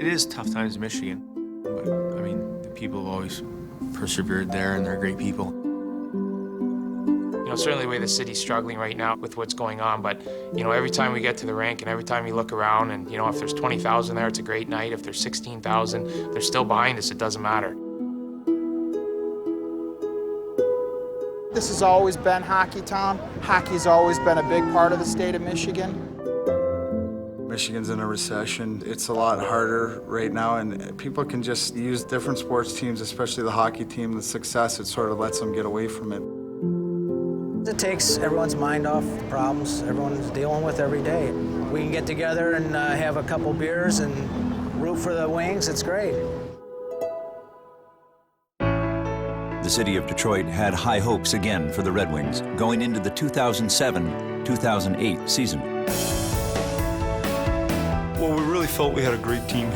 It is tough times in Michigan, but I mean, the people have always persevered there, and they're great people. You know, certainly the way the city's struggling right now with what's going on, but, you know, every time we get to the rink and every time you look around and, you know, if there's 20,000 there, it's a great night. If there's 16,000, they're still behind us, it doesn't matter. This has always been Hockey Town. Hockey's always been a big part of the state of Michigan. Michigan's in a recession. It's a lot harder right now, and people can just use different sports teams, especially the hockey team, the success, it sort of lets them get away from it. It takes everyone's mind off the problems everyone's dealing with every day. We can get together and have a couple beers and root for the Wings. It's great. The city of Detroit had high hopes again for the Red Wings going into the 2007-2008 season. Well, we really felt we had a great team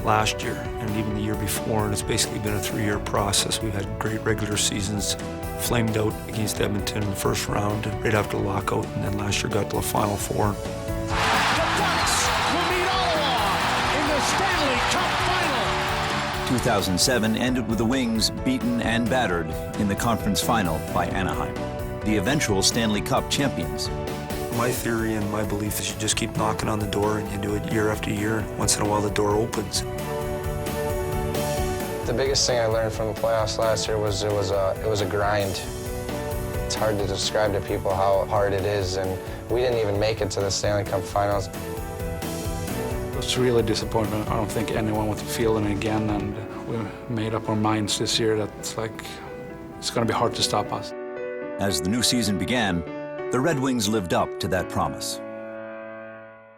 last year and even the year before, and it's basically been a 3-year process. We've had great regular seasons, flamed out against Edmonton in the first round right after the lockout, and then last year got to the Final Four. The Ducks will meet Ottawa in the Stanley Cup Final. 2007 ended with the Wings beaten and battered in the conference final by Anaheim, the eventual Stanley Cup champions. My theory and my belief is you just keep knocking on the door and you do it year after year, and once in a while the door opens. The biggest thing I learned from the playoffs last year was it was a grind. It's hard to describe to people how hard it is, and we didn't even make it to the Stanley Cup Finals. It's really disappointment. I don't think anyone wants to feel it again, and we made up our minds this year that it's going to be hard to stop us. As the new season began, the Red Wings lived up to that promise.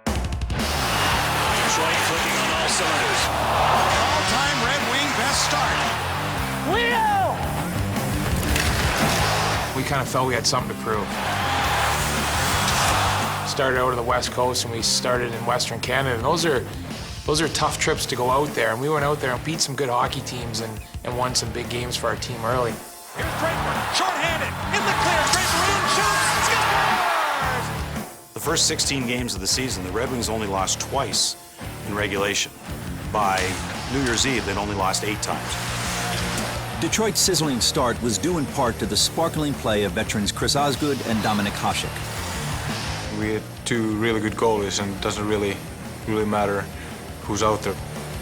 Detroit clicking on all cylinders. All-time Red Wing best start. We kind of felt we had something to prove. Started out on the West Coast and we started in Western Canada, and those are tough trips to go out there, and we went out there and beat some good hockey teams and won some big games for our team early. Here's Draper, short-handed, in the clear, Draper in, shoots, scores! The first 16 games of the season, the Red Wings only lost twice in regulation. By New Year's Eve, they'd only lost 8 times. Detroit's sizzling start was due in part to the sparkling play of veterans Chris Osgood and Dominik Hasek. We had 2 really good goalies, and it doesn't really matter who's out there.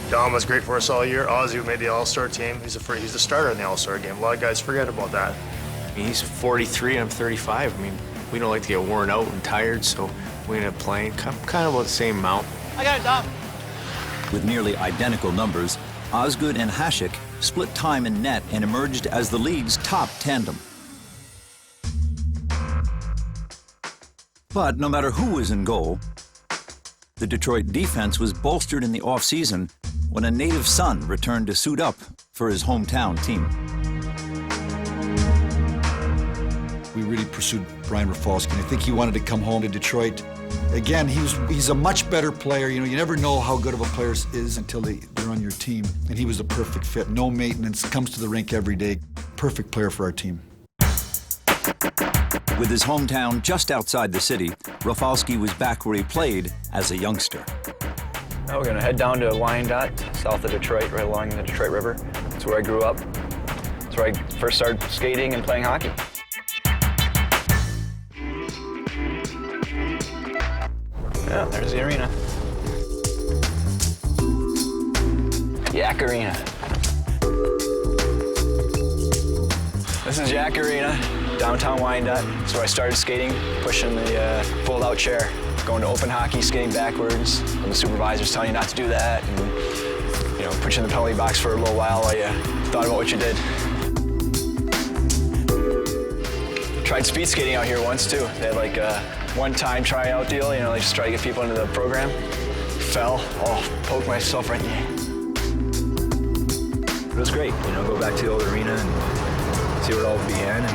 Dom was great for us all year. Ozzy made the All-Star team. He's the starter in the All-Star game. A lot of guys forget about that. I mean, he's 43 and I'm 35. I mean, we don't like to get worn out and tired, so we ended up playing kind of about the same amount. I got it, Dom. With nearly identical numbers, Osgood and Hasek split time in net and emerged as the league's top tandem. But no matter who was in goal, the Detroit defense was bolstered in the offseason when a native son returned to suit up for his hometown team. We really pursued Brian Rafalski, and I think he wanted to come home to Detroit. Again, he's a much better player. You know, you never know how good of a player is until they're on your team, and he was a perfect fit. No maintenance, comes to the rink every day. Perfect player for our team. With his hometown just outside the city, Rafalski was back where he played as a youngster. Now we're going to head down to Wyandotte, south of Detroit, right along the Detroit River. That's where I grew up. That's where I first started skating and playing hockey. Yeah, there's the arena. Yak Arena. This is Yak Arena, downtown Wyandotte. That's where I started skating, pushing the fold-out chair, going to open hockey, skating backwards, and the supervisor's telling you not to do that, and you know, put you in the penalty box for a little while you thought about what you did. Tried speed skating out here once too. They had like a one-time tryout deal, you know, they just try to get people into the program. Fell, poked myself right in the eye. It was great, you know, go back to the old arena and see where it all began, and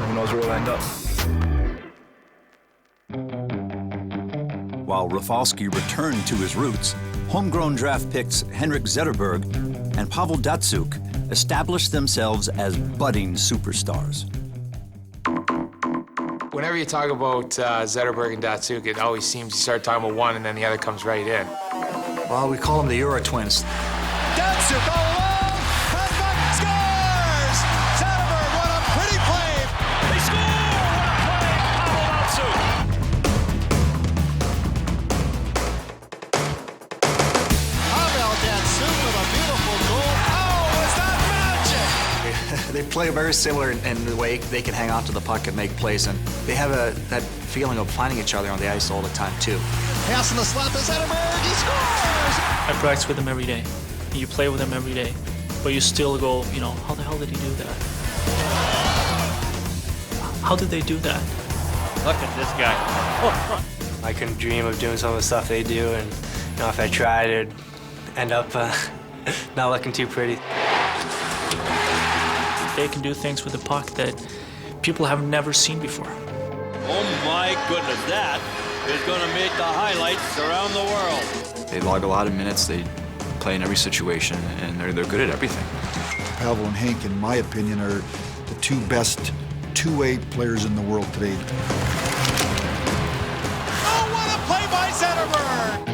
who knows where we'll end up. While Rafalski returned to his roots, homegrown draft picks Henrik Zetterberg and Pavel Datsyuk established themselves as budding superstars. Whenever you talk about Zetterberg and Datsyuk, it always seems you start talking about one and then the other comes right in. Well, we call them the Euro Twins. Datsuk all alone. Hasbuk scores! Zetterberg, what a pretty play! They score! What a play! Pavel Datsuk! Pavel Datsuk with a beautiful goal. Oh, was that magic? They play very similar in the way they can hang on to the puck and make plays, and they have that feeling of finding each other on the ice all the time, too. Pass in the slot to Zetterberg. He scores! I practice with them every day. You play with them every day, but you still go, you know, how the hell did he do that? How did they do that? Look at this guy. I couldn't dream of doing some of the stuff they do, and you know, if I tried, it'd end up not looking too pretty. They can do things with the puck that people have never seen before. Oh my goodness, that is going to make the highlights around the world. They log a lot of minutes, they play in every situation, and they're good at everything. Pavel and Hank, in my opinion, are the two best two-way players in the world today. Oh, what a play by Zetterberg!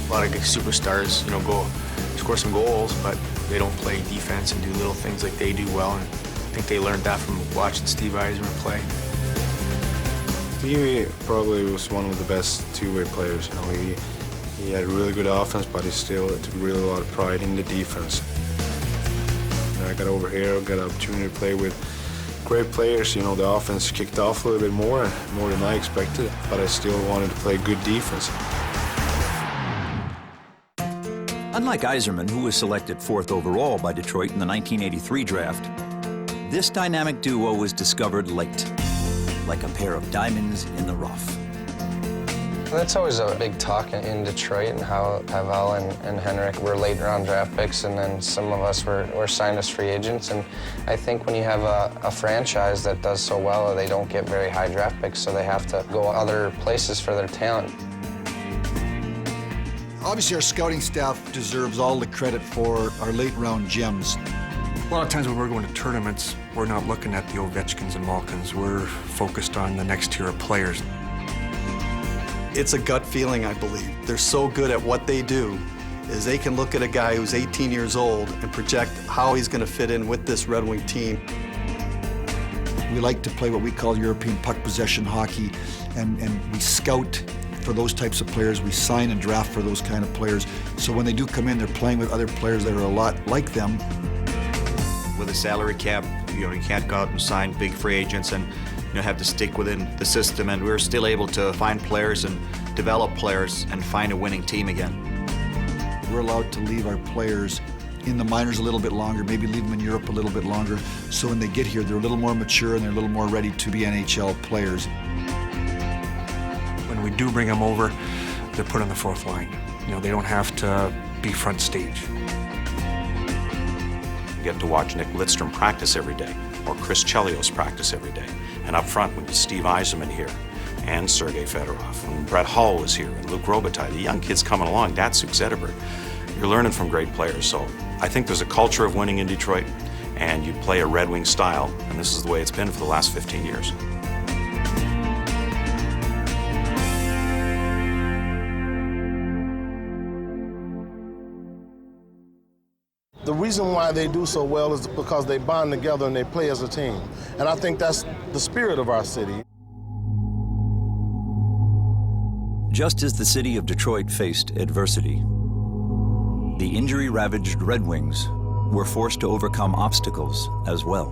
A lot of good superstars, you know, go score some goals, but they don't play defense and do little things like they do well, and I think they learned that from watching Steve Yzerman play. Stevie probably was one of the best two-way players. You know, he had really good offense, but he still took really a lot of pride in the defense. And I got over here, got an opportunity to play with great players. You know, the offense kicked off a little bit more than I expected, but I still wanted to play good defense. Unlike Yzerman, who was selected 4th overall by Detroit in the 1983 draft, this dynamic duo was discovered late, like a pair of diamonds in the rough. That's always a big talk in Detroit, and how Pavel and Henrik were late-round draft picks, and then some of us were signed as free agents. And I think when you have a franchise that does so well, they don't get very high draft picks, so they have to go other places for their talent. Obviously, our scouting staff deserves all the credit for our late-round gems. A lot of times when we're going to tournaments, we're not looking at the Ovechkins and Malkins. We're focused on the next tier of players. It's a gut feeling, I believe. They're so good at what they do, is they can look at a guy who's 18 years old and project how he's going to fit in with this Red Wing team. We like to play what we call European puck possession hockey, and we scout for those types of players. We sign and draft for those kind of players. So when they do come in, they're playing with other players that are a lot like them. With a salary cap, you can't go out and sign big free agents and have to stick within the system, and we're still able to find players and develop players and find a winning team again. We're allowed to leave our players in the minors a little bit longer, maybe leave them in Europe a little bit longer, so when they get here, they're a little more mature and they're a little more ready to be NHL players. When we do bring them over, they're put on the 4th line. They don't have to be front stage. You get to watch Nick Lidstrom practice every day, or Chris Chelios practice every day. And up front, when Steve Yzerman here, and Sergei Fedorov, and Brett Hull was here, and Luc Robitaille, the young kids coming along, Datsuk, Zetterberg. You're learning from great players. So I think there's a culture of winning in Detroit, and you play a Red Wing style, and this is the way it's been for the last 15 years. The reason why they do so well is because they bond together and they play as a team. And I think that's the spirit of our city. Just as the city of Detroit faced adversity, the injury-ravaged Red Wings were forced to overcome obstacles as well.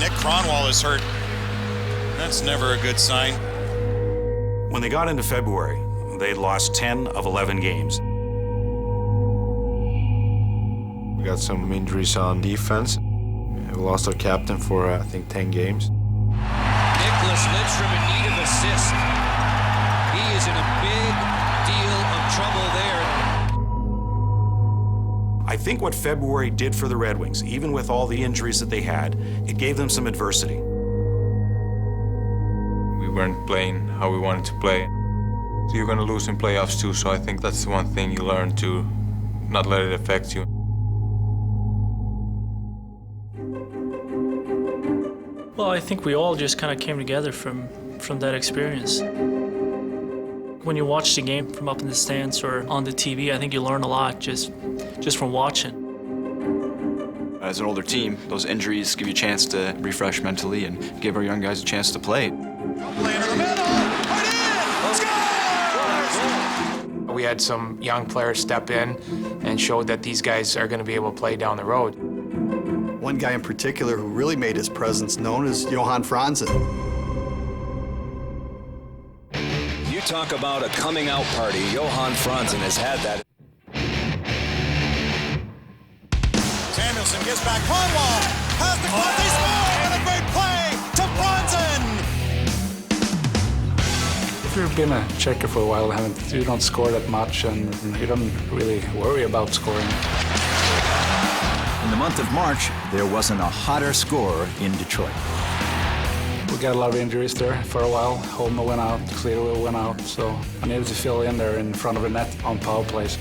Nick Kronwall is hurt. That's never a good sign. When they got into February, they'd lost 10 of 11 games. We got some injuries on defense. We lost our captain for, I think, 10 games. Nicholas Lidstrom in need of assist. He is in a big deal of trouble there. I think what February did for the Red Wings, even with all the injuries that they had, it gave them some adversity. We weren't playing how we wanted to play. So you're going to lose in playoffs too, so I think that's the one thing you learn, to not let it affect you. Well, I think we all just kind of came together from from that experience. When you watch the game from up in the stands or on the TV, I think you learn a lot just from watching. As an older team, those injuries give you a chance to refresh mentally and give our young guys a chance to play. We had some young players step in and showed that these guys are going to be able to play down the road. One guy in particular who really made his presence known is Johan Franzen. You talk about a coming out party. Johan Franzen has had that. Samuelson gets back, Cornwall has the cross, they score, and a great play to Franzen! If you've been a checker for a while, you don't score that much and you don't really worry about scoring. In the month of March, there wasn't a hotter scorer in Detroit. We got a lot of injuries there for a while. Holma went out, Clearwell went out, so I needed to fill in there in front of the net on power plays.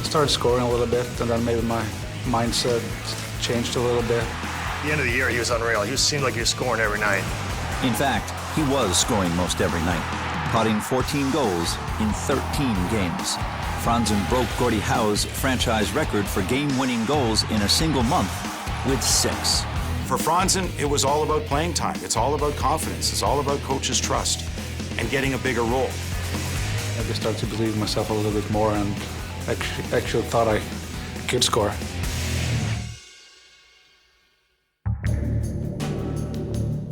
I started scoring a little bit, and then maybe my mindset changed a little bit. At the end of the year, he was unreal. He seemed like he was scoring every night. In fact, he was scoring most every night, potting 14 goals in 13 games. Franzen broke Gordie Howe's franchise record for game-winning goals in a single month with 6. For Franzen, it was all about playing time. It's all about confidence. It's all about coach's trust and getting a bigger role. I just started to believe in myself a little bit more and actually thought I could score.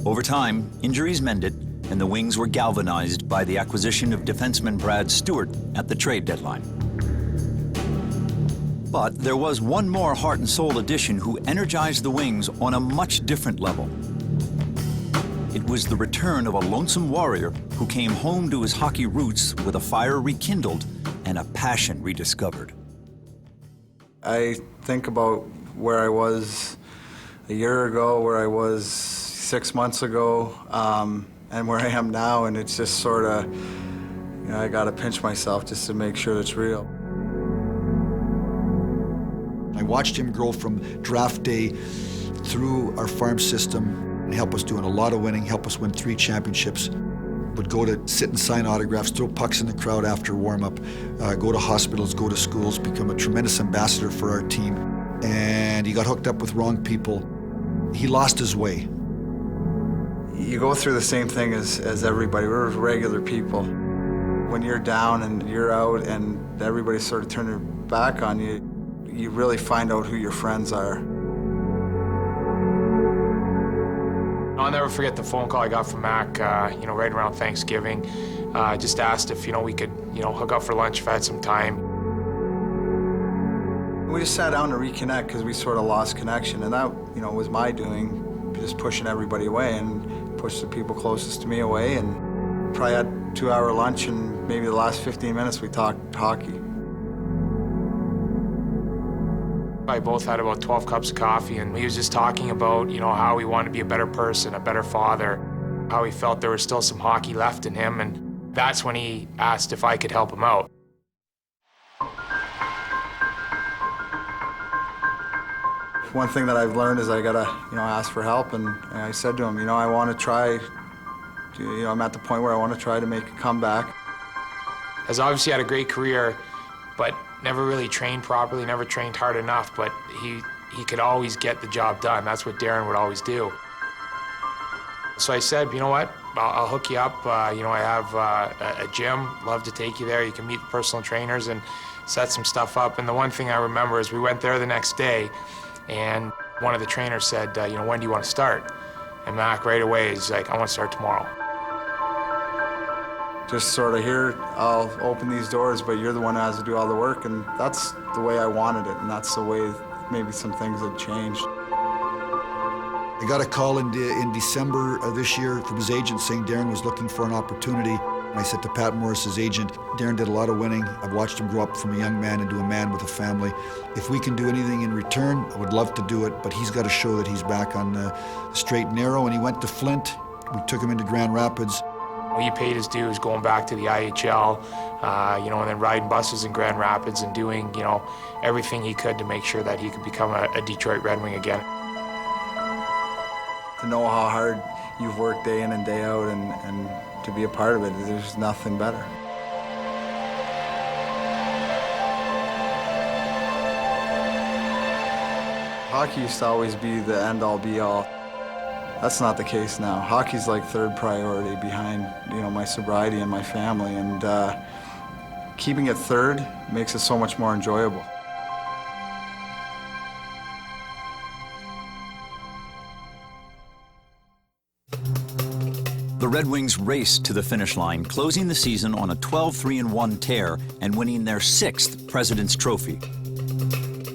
Over time, injuries mended, and the Wings were galvanized by the acquisition of defenseman Brad Stewart at the trade deadline. But there was one more heart and soul addition who energized the Wings on a much different level. It was the return of a lonesome warrior who came home to his hockey roots with a fire rekindled and a passion rediscovered. I think about where I was a year ago, where I was 6 months ago, and where I am now, and it's just sort of, you know, I gotta pinch myself just to make sure it's real. I watched him grow from draft day through our farm system and help us doing a lot of winning, help us win 3 championships. Would go to sit and sign autographs, throw pucks in the crowd after warm-up, go to hospitals, go to schools, become a tremendous ambassador for our team. And he got hooked up with wrong people. He lost his way. You go through the same thing as everybody. We're regular people. When you're down and you're out and everybody's sort of turning their back on you, you really find out who your friends are. I'll never forget the phone call I got from Mac, right around Thanksgiving. Just asked if, we could, hook up for lunch if I had some time. We just sat down to reconnect because we sort of lost connection, and that, was my doing, just pushing everybody away and pushed the people closest to me away, and probably had a 2-hour lunch, and maybe the last 15 minutes we talked hockey. I both had about 12 cups of coffee, and he was just talking about, how he wanted to be a better person, a better father, how he felt there was still some hockey left in him, and that's when he asked if I could help him out. One thing that I've learned is I gotta, ask for help, and I said to him, I want to try, I'm at the point where I want to try to make a comeback. Has obviously had a great career, but never really trained properly, never trained hard enough, but he could always get the job done. That's what Darren would always do. So I said, you know what, I'll hook you up. I have a gym, love to take you there. You can meet personal trainers and set some stuff up. And the one thing I remember is we went there the next day, and one of the trainers said, when do you want to start? And Mac right away is like, I want to start tomorrow. Just sort of here, I'll open these doors, but you're the one who has to do all the work, and that's the way I wanted it, and that's the way maybe some things had changed. I got a call in December of this year from his agent saying Darren was looking for an opportunity. And I said to Pat Morris, his agent, Darren did a lot of winning. I've watched him grow up from a young man into a man with a family. If we can do anything in return, I would love to do it, but he's got to show that he's back on the straight and narrow. And he went to Flint. We took him into Grand Rapids. He paid his dues going back to the IHL, and then riding buses in Grand Rapids and doing, everything he could to make sure that he could become a Detroit Red Wing again. to know how hard you've worked day in and day out and to be a part of it. There's nothing better. Hockey used to always be the end-all be-all. That's not the case now. Hockey's like third priority behind, my sobriety and my family, and keeping it third makes it so much more enjoyable. The Red Wings raced to the finish line, closing the season on a 12-3-1 tear and winning their 6th President's Trophy.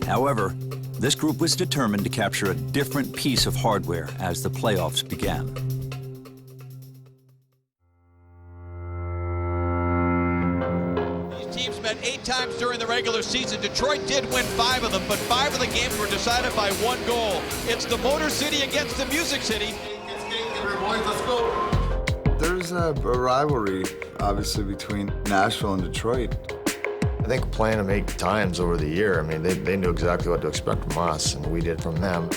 However, this group was determined to capture a different piece of hardware as the playoffs began. These teams met 8 times during the regular season. Detroit did win 5 of them, but 5 of the games were decided by 1 goal. It's the Motor City against the Music City. Let's go. There's a rivalry, obviously, between Nashville and Detroit. I think playing them 8 times over the year, I mean, they knew exactly what to expect from us, and we did from them.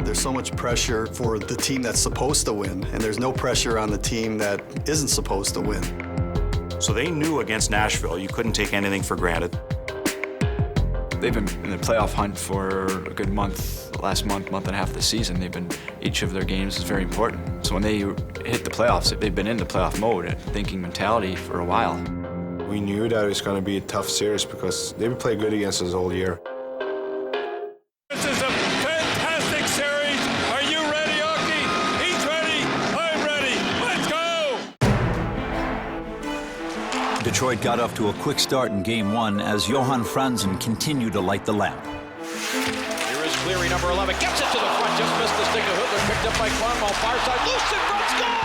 There's so much pressure for the team that's supposed to win, and there's no pressure on the team that isn't supposed to win. So they knew against Nashville you couldn't take anything for granted. They've been in the playoff hunt for a good month, last month and a half of the season. Each of their games is very important. So when they hit the playoffs, they've been in the playoff mode, thinking mentality for a while. We knew that it was going to be a tough series because they would play good against us all year. This is a fantastic series. Are you ready, Oki? He's ready. I'm ready. Let's go. Detroit got off to a quick start in Game 1 as Johan Franzen continued to light the lamp. Here is Cleary, number 11. Gets it to the front. Just missed the stick of Hooker. Picked up by Kronwall. Far side. Loose in front. Score!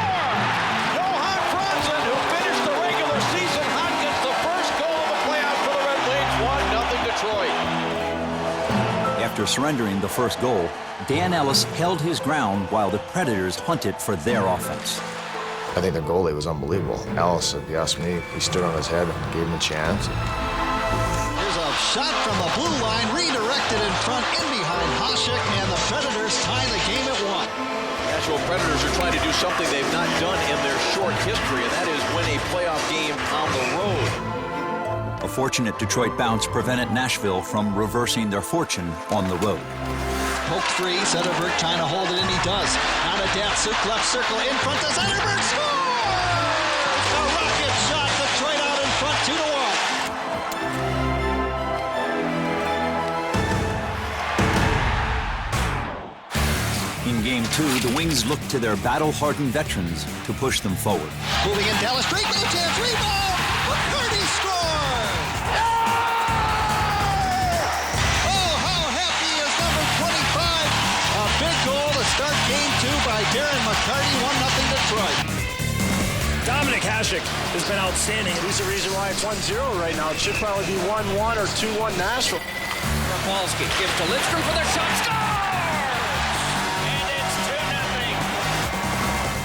Johan Franzen, who finished the regular season hot, gets the first goal of the playoffs for the Red Wings. 1-0 Detroit. After surrendering the first goal, Dan Ellis held his ground while the Predators hunted for their offense. I think their goalie was unbelievable. Ellis, if you ask me, he stood on his head and gave him a chance. Here's a shot from the blue line, redirected in front, in behind Hasek, and the Predators tie the game at 1. Nashville Predators are trying to do something they've not done in their short history, and that is win a playoff game on the road. A fortunate Detroit bounce prevented Nashville from reversing their fortune on the road. Poke free, Zetterberg trying to hold it, and he does. Out of Datsuk, left circle, in front to Zetterberg, scores! A rocket shot, Detroit out in front, 2-1. In Game 2, the Wings looked to their battle-hardened veterans to push them forward. Moving in Dallas, straight no chance, rebound! McCarty scores! Oh, how happy is number 25? A big goal to start Game 2 by Darren McCarty, 1-0 Detroit. Dominik Hasek has been outstanding. He's the reason why it's 1-0 right now. It should probably be 1-1 or 2-1 Nashville. Rafalski gives to Lidstrom for the shot. Score!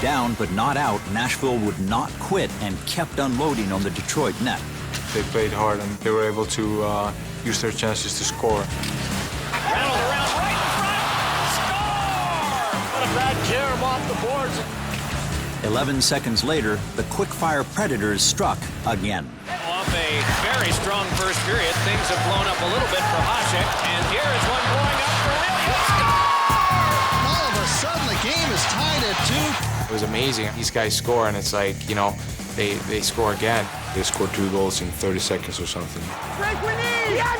Down but not out, Nashville would not quit and kept unloading on the Detroit net. They played hard and they were able to use their chances to score. Rattled around right in front. Score! What a bad carom off the boards. 11 seconds later, the quick-fire Predators struck again. Off a very strong first period. Things have blown up a little bit for Hasek, and here is one blowing up for Williams. All of a sudden, the game is tied at 2. It was amazing. These guys score, and it's like, they score again. They scored 2 goals in 30 seconds or something. Break we need! Yeah!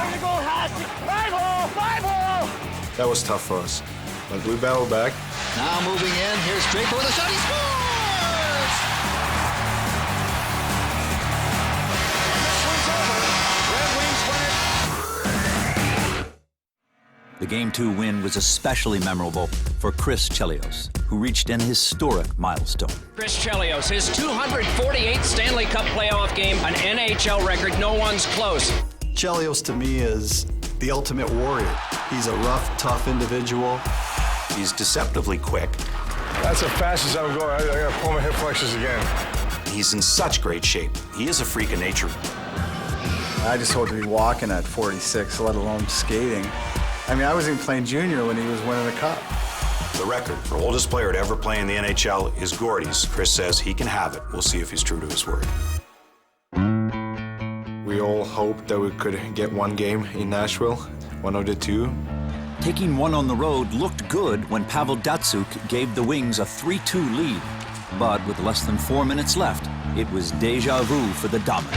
Way to go, Hasek! 5-0! That was tough for us, but we battled back. Now moving in, here's Draper with a shot, he scores! This one's over. Red Wings win it. The Game 2 win was especially memorable for Chris Chelios, who reached an historic milestone. Chris Chelios, his 248th Stanley Cup playoff game, an NHL record, no one's close. Chelios to me is the ultimate warrior. He's a rough, tough individual. He's deceptively quick. That's the fastest I'm going. I gotta pull my hip flexors again. He's in such great shape. He is a freak of nature. I just hope to be walking at 46, let alone skating. I mean, I was even playing junior when he was winning a cup. The record for oldest player to ever play in the NHL is Gordy's. Chris says he can have it. We'll see if he's true to his word. We all hoped that we could get one game in Nashville, one of the two. Taking one on the road looked good when Pavel Datsyuk gave the Wings a 3-2 lead. But with less than 4 minutes left, it was déjà vu for the Dominant.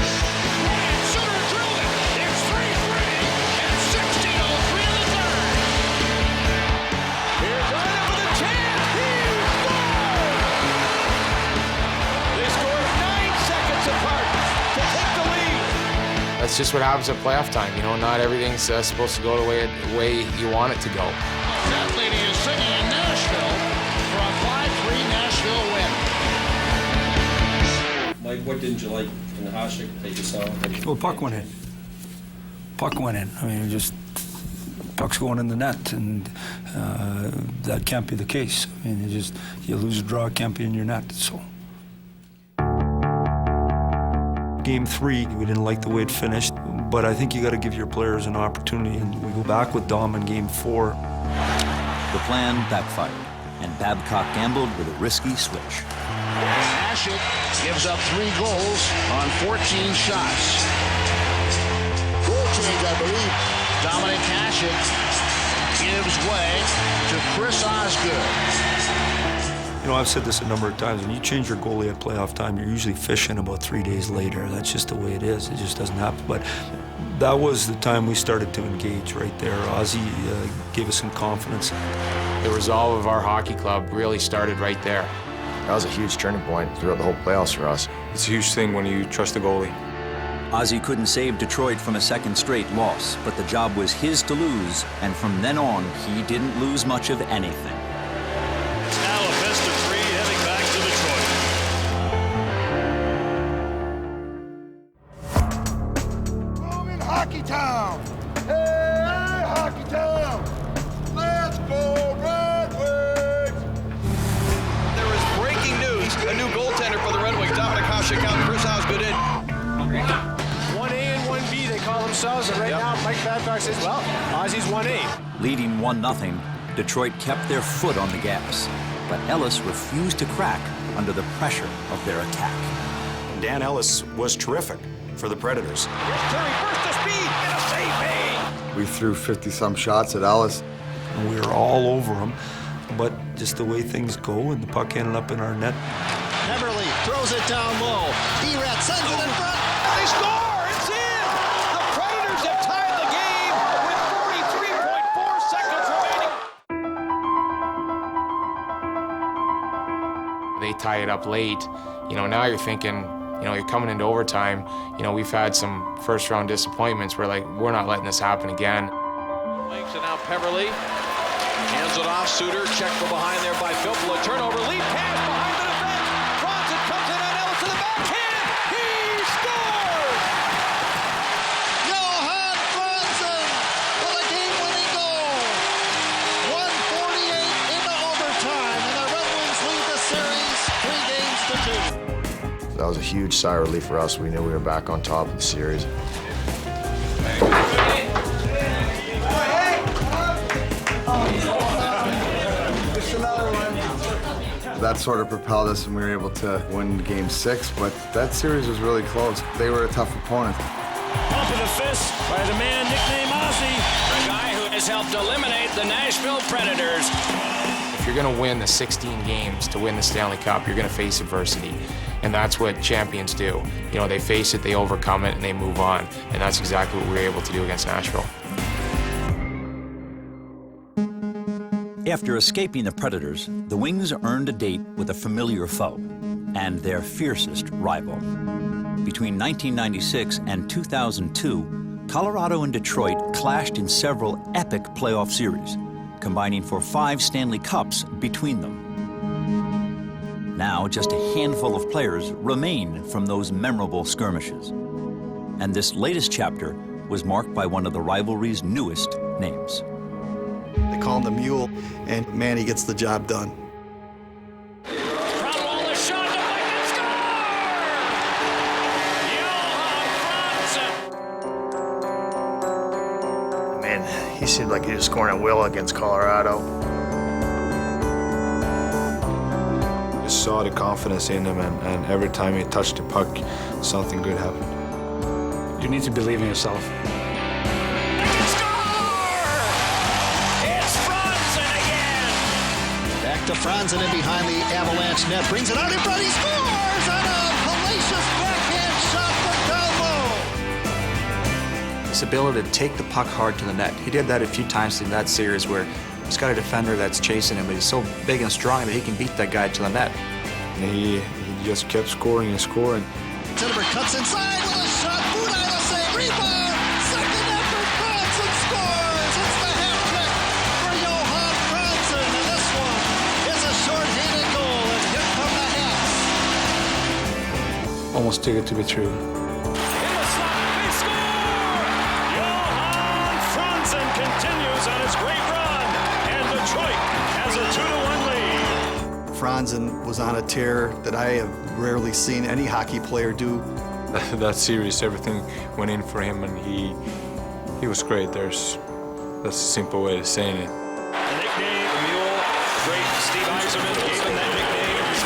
That's just what happens at playoff time. You know, not everything's supposed to go the way you want it to go. That lady is singing in Nashville for a 5-3 Nashville win. Mike, what didn't you like in the Hasek that you saw? Well, puck went in. Puck went in. I mean, just puck's going in the net, and that can't be the case. I mean, you lose a draw, it can't be in your net. So. Game 3, we didn't like the way it finished, but I think you got to give your players an opportunity, and we go back with Dom in Game 4. The plan backfired, and Babcock gambled with a risky switch. Hasek gives up 3 goals on 14 shots. Goal change, I believe. Dominic Hasek gives way to Chris Osgood. You know, I've said this a number of times, when you change your goalie at playoff time, you're usually fishing about 3 days later. That's just the way it is. It just doesn't happen. But that was the time we started to engage right there. Ozzy gave us some confidence. The resolve of our hockey club really started right there. That was a huge turning point throughout the whole playoffs for us. It's a huge thing when you trust the goalie. Ozzy couldn't save Detroit from a second straight loss, but the job was his to lose, and from then on, he didn't lose much of anything. Hockey Town! Hey, Hockey Town! Let's go Red Wings! There is breaking news. A new goaltender for the Red Wings. Dominic Hasek out, Chris Osgood in. 1A and 1B, they call themselves, and right now Mike Babcock says, well, Ozzy's 1A. Leading 1-0, Detroit kept their foot on the gas, but Ellis refused to crack under the pressure of their attack. Dan Ellis was terrific for the Predators. We threw 50-some shots at Ellis. And we were all over him, but just the way things go, and the puck ended up in our net. Beverly throws it down low. Erat sends it in front. They score! It's in! The Predators have tied the game with 43.4 seconds remaining. They tie it up late. You know, now you're thinking, you know, you're coming into overtime. You know, we've had some first-round disappointments. We're like, we're not letting this happen again. Wings and now Peverly hands it off. Suter checked from behind there by Filppula. Turnover, lead pass behind the defense. Franzen comes in on Ellis to the backhand. He scores! Johan Franzen with a game-winning goal. 1:48 into overtime, and the Red Wings lead the series 3 games to 2. That was a huge sigh of relief for us. We knew we were back on top of the series. That sort of propelled us, and we were able to win Game 6, but that series was really close. They were a tough opponent. Pump of the fist by the man nicknamed Ozzy. The guy who has helped eliminate the Nashville Predators. If you're going to win the 16 games to win the Stanley Cup, you're going to face adversity. And that's what champions do. You know, they face it, they overcome it, and they move on. And that's exactly what we were able to do against Nashville. After escaping the Predators, the Wings earned a date with a familiar foe and their fiercest rival. Between 1996 and 2002, Colorado and Detroit clashed in several epic playoff series, combining for 5 Stanley Cups between them. Now, just a handful of players remain from those memorable skirmishes. And this latest chapter was marked by one of the rivalry's newest names. They call him the Mule, and man, he gets the job done. Cromwell a shot to make it score! Johan Franzen! Man, He seemed like he was scoring at will against Colorado. I saw the confidence in him, and every time he touched the puck, something good happened. You need to believe in yourself. It's Franzen again! Back to Franzen in behind the Avalanche net. Brings it out in front. He scores on a hellacious backhand shot from down low. His ability to take the puck hard to the net. He did that a few times in that series where he's got a defender that's chasing him, but he's so big and strong that he can beat that guy to the net. And he just kept scoring and scoring. Zetterberg cuts inside with a shot. Budaj will save. Rebound. Second effort. Franzen scores. It's the hat trick for Johan Franzen. And this one is a short-handed goal and hit from the half. Almost too good to be true. Johan Franzen continues on his great run, and Detroit has a 2-1 lead. Franzen was on a tear that I have rarely seen any hockey player do. That series, everything went in for him, and he was great. That's a simple way of saying it. The nickname, the Mule, the great Steve Yzerman gave him that nickname his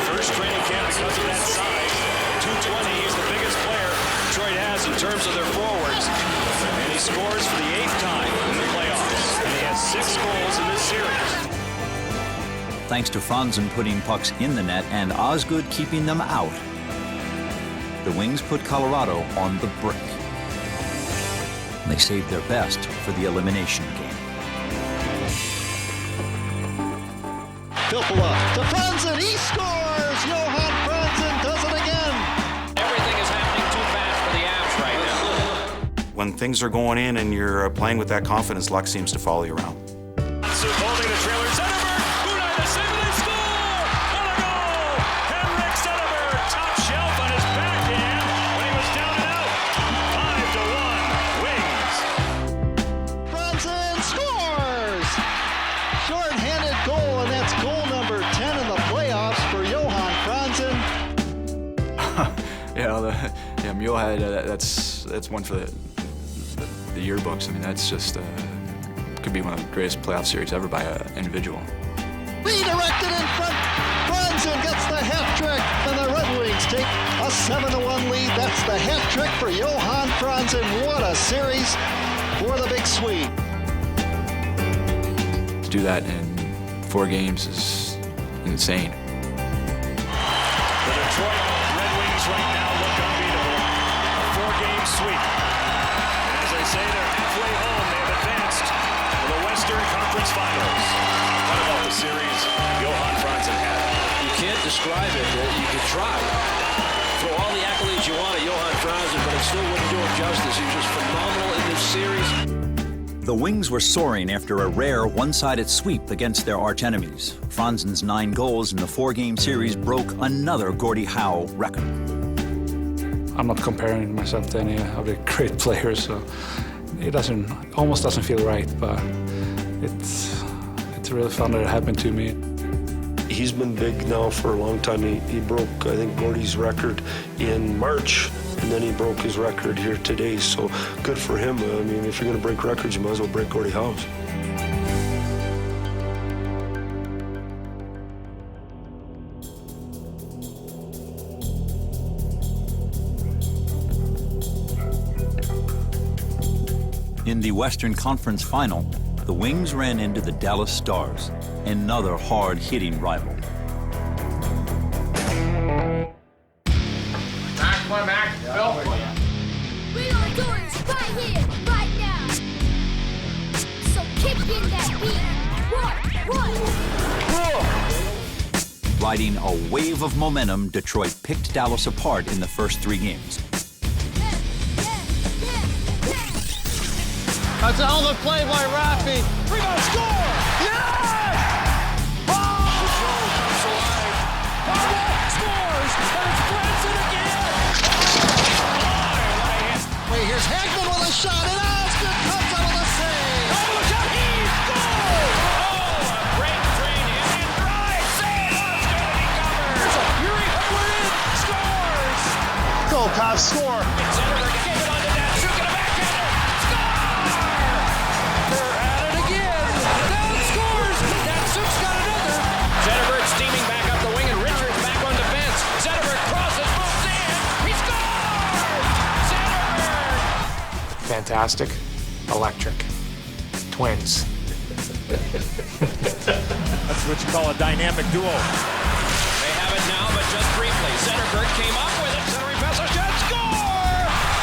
first training camp because of that size. 220, he's the biggest player Detroit has in terms of their forwards. And he scores for the 8th time in the playoffs. And he has 6 goals in this series. Thanks to Franzen putting pucks in the net and Osgood keeping them out, the Wings put Colorado on the brink. They saved their best for the elimination game. Filppula to Franzen. He scores. Johan Franzen does it again. Everything is happening too fast for the Avs right now. When things are going in and you're playing with that confidence, luck seems to follow you around. Holding the trailer, Zetterberg. Budaj the save, and they score! What a goal! Henrik Zetterberg, top shelf on his backhand when he was down and out. 5-1, Wings. Franzen scores. Short-handed goal, and that's goal number 10 in the playoffs for Johan Franzen. Yeah, Mulehead, that's one for the yearbooks. I mean, that's just could be one of the greatest playoff series ever by an individual. Redirected in front. Franzen gets the hat trick, and the Red Wings take a 7-1 lead. That's the hat trick for Johan Franzen. What a series for the Big Swede. To do that in 4 games is insane. The Detroit Red Wings right now look unbeatable. A 4-game sweep. And as I say, they're halfway home. They have advanced to the Western Conference Finals. What about the series Johan Franzen had? You can't describe it. You can try. Throw all the accolades you want at Johan Franzen, but it still wouldn't do him justice. He was just phenomenal in this series. The Wings were soaring after a rare one-sided sweep against their archenemies. Franzen's 9 goals in the 4-game series broke another Gordie Howe record. I'm not comparing myself to any of the great players, so it almost doesn't feel right, but it's really fun that it happened to me. He's been big now for a long time. He broke, I think, Gordie's record in March, and then he broke his record here today, so good for him. I mean, if you're going to break records, you might as well break Gordie Howe's. In the Western Conference Final, the Wings ran into the Dallas Stars, another hard-hitting rival. Back, Phil. We are doing this right here, right now. So kick in that beat. What? Riding a wave of momentum, Detroit picked Dallas apart in the first 3 games. That's a hell of a play by Raffy. Rebound, score! Yes! Oh! Joe comes alive. Scores! And it's Franzen again! Wait, here's Hagman with a shot, and Osgood comes out with a save. Oh, look out! He scores! Oh, a great drain in and drive. Save! Osgood, and he covers. There's a Fury Hooper in. Scores! Golkov score. Zetterberg gave it on to that. Shoot it back. Score! fantastic, electric. Twins. That's what you call a dynamic duo. They have it now, but just briefly. Zetterberg came up with it. Centering pass, a shot, score!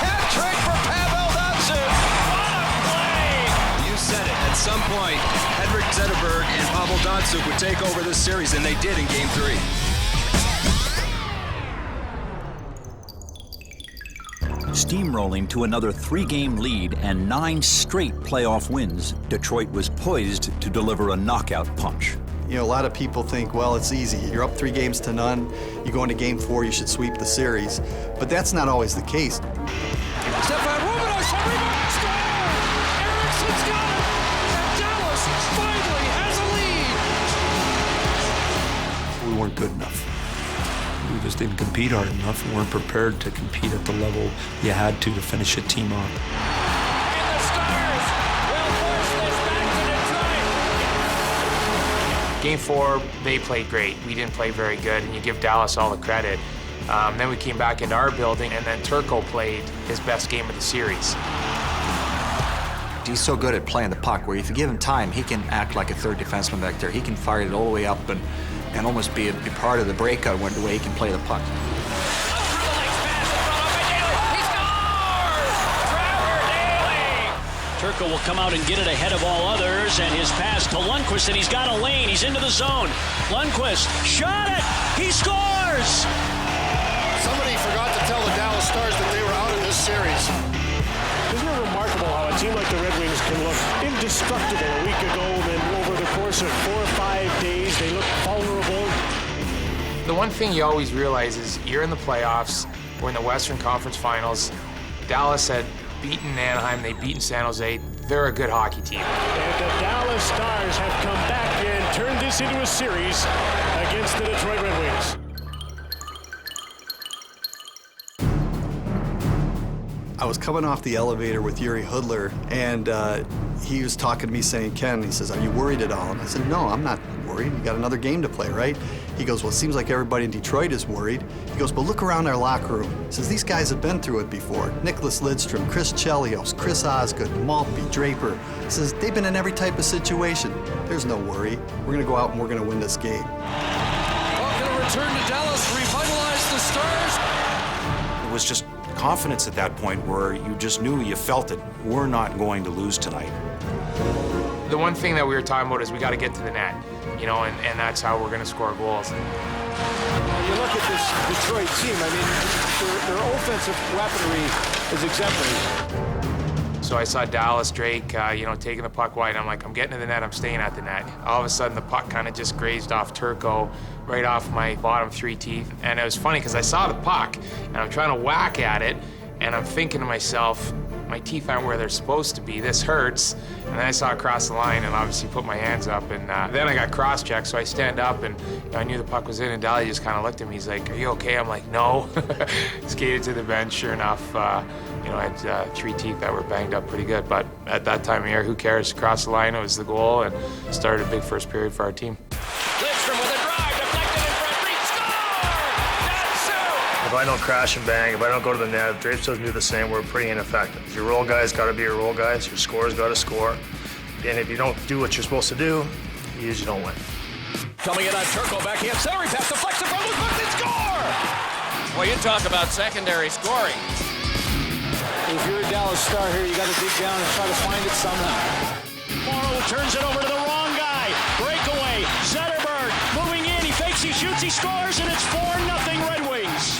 Hat trick for Pavel Datsyuk. What a play! You said it. At some point, Henrik Zetterberg and Pavel Datsyuk would take over this series, and they did in Game 3. Steamrolling to another 3-game lead and 9 straight playoff wins, Detroit was poised to deliver a knockout punch. You know, a lot of people think, well, it's easy. You're up 3-0, you go into Game 4, you should sweep the series. But that's not always the case. Stefan Rubinow, shot rebound, score! Ericsson's got it! And Dallas finally has a lead! We weren't good enough. We just didn't compete hard enough and weren't prepared to compete at the level you had to finish a team off. And the Stars will force this back to Detroit. Game 4, they played great. We didn't play very good, and you give Dallas all the credit. Then we came back into our building, and then Turco played his best game of the series. He's so good at playing the puck, where if you give him time, he can act like a third defenseman back there. He can fire it all the way up and almost be part of the breakout when the way he can play the puck. Turco will come out and get it ahead of all others, and his pass to Lundqvist, and he's got a lane. He's into the zone. Lundqvist shot it. He scores. Somebody forgot to tell the Dallas Stars that they were out of this series. Isn't it remarkable how a team like the Red Wings can look indestructible a week ago, and then over the course of 4 or 5 days, they look vulnerable? The one thing you always realize is you're in the playoffs, we're in the Western Conference Finals. Dallas had beaten Anaheim, they'd beaten San Jose. They're a good hockey team. And the Dallas Stars have come back and turned this into a series against the Detroit Red Wings. I was coming off the elevator with Yuri Hudler, and he was talking to me saying, Ken, he says, are you worried at all? And I said, no, I'm not worried. You got another game to play, right? He goes, well, it seems like everybody in Detroit is worried. He goes, but look around our locker room. He says, these guys have been through it before. Nicholas Lidstrom, Chris Chelios, Chris Osgood, Maltby, Draper. He says, they've been in every type of situation. There's no worry. We're going to go out and we're going to win this game. Welcome to return to Dallas, revitalize the Stars. It was just confidence at that point where you just knew, you felt it, we're not going to lose tonight. The one thing that we were talking about is we got to get to the net, you know, and that's how we're going to score goals. You look at this Detroit team, I mean, their offensive weaponry is exemplary. So I saw Dallas, Drake, taking the puck wide. I'm like, I'm getting to the net, I'm staying at the net. All of a sudden, the puck kind of just grazed off Turco, right off my bottom 3 teeth. And it was funny because I saw the puck, and I'm trying to whack at it, and I'm thinking to myself, my teeth aren't where they're supposed to be. This hurts. And then I saw it cross the line and obviously put my hands up. And then I got cross-checked, so I stand up and I knew the puck was in. And Dally just kind of looked at me. He's like, "Are you okay?" I'm like, "No." Skated to the bench. Sure enough, I had 3 teeth that were banged up pretty good. But at that time of year, who cares? Cross the line, it was the goal, and started a big first period for our team. Lidstrom with a drive, deflected in front, reach, score! Datsyuk! If I don't crash and bang, if I don't go to the net, if Drapes doesn't do the same, we're pretty ineffective. Your role guys got to be your role guys. Your scorers got to score. And if you don't do what you're supposed to do, you usually don't win. Coming in on Turco, backhand celery pass, deflects it from the puck, and score! Well, you talk about secondary scoring. If you're a Dallas Star here, you got to dig down and try to find it somehow. Morrow turns it over to the wrong guy. Breakaway. Zetterberg moving in. He fakes, he shoots, he scores, and it's 4-0 Red Wings.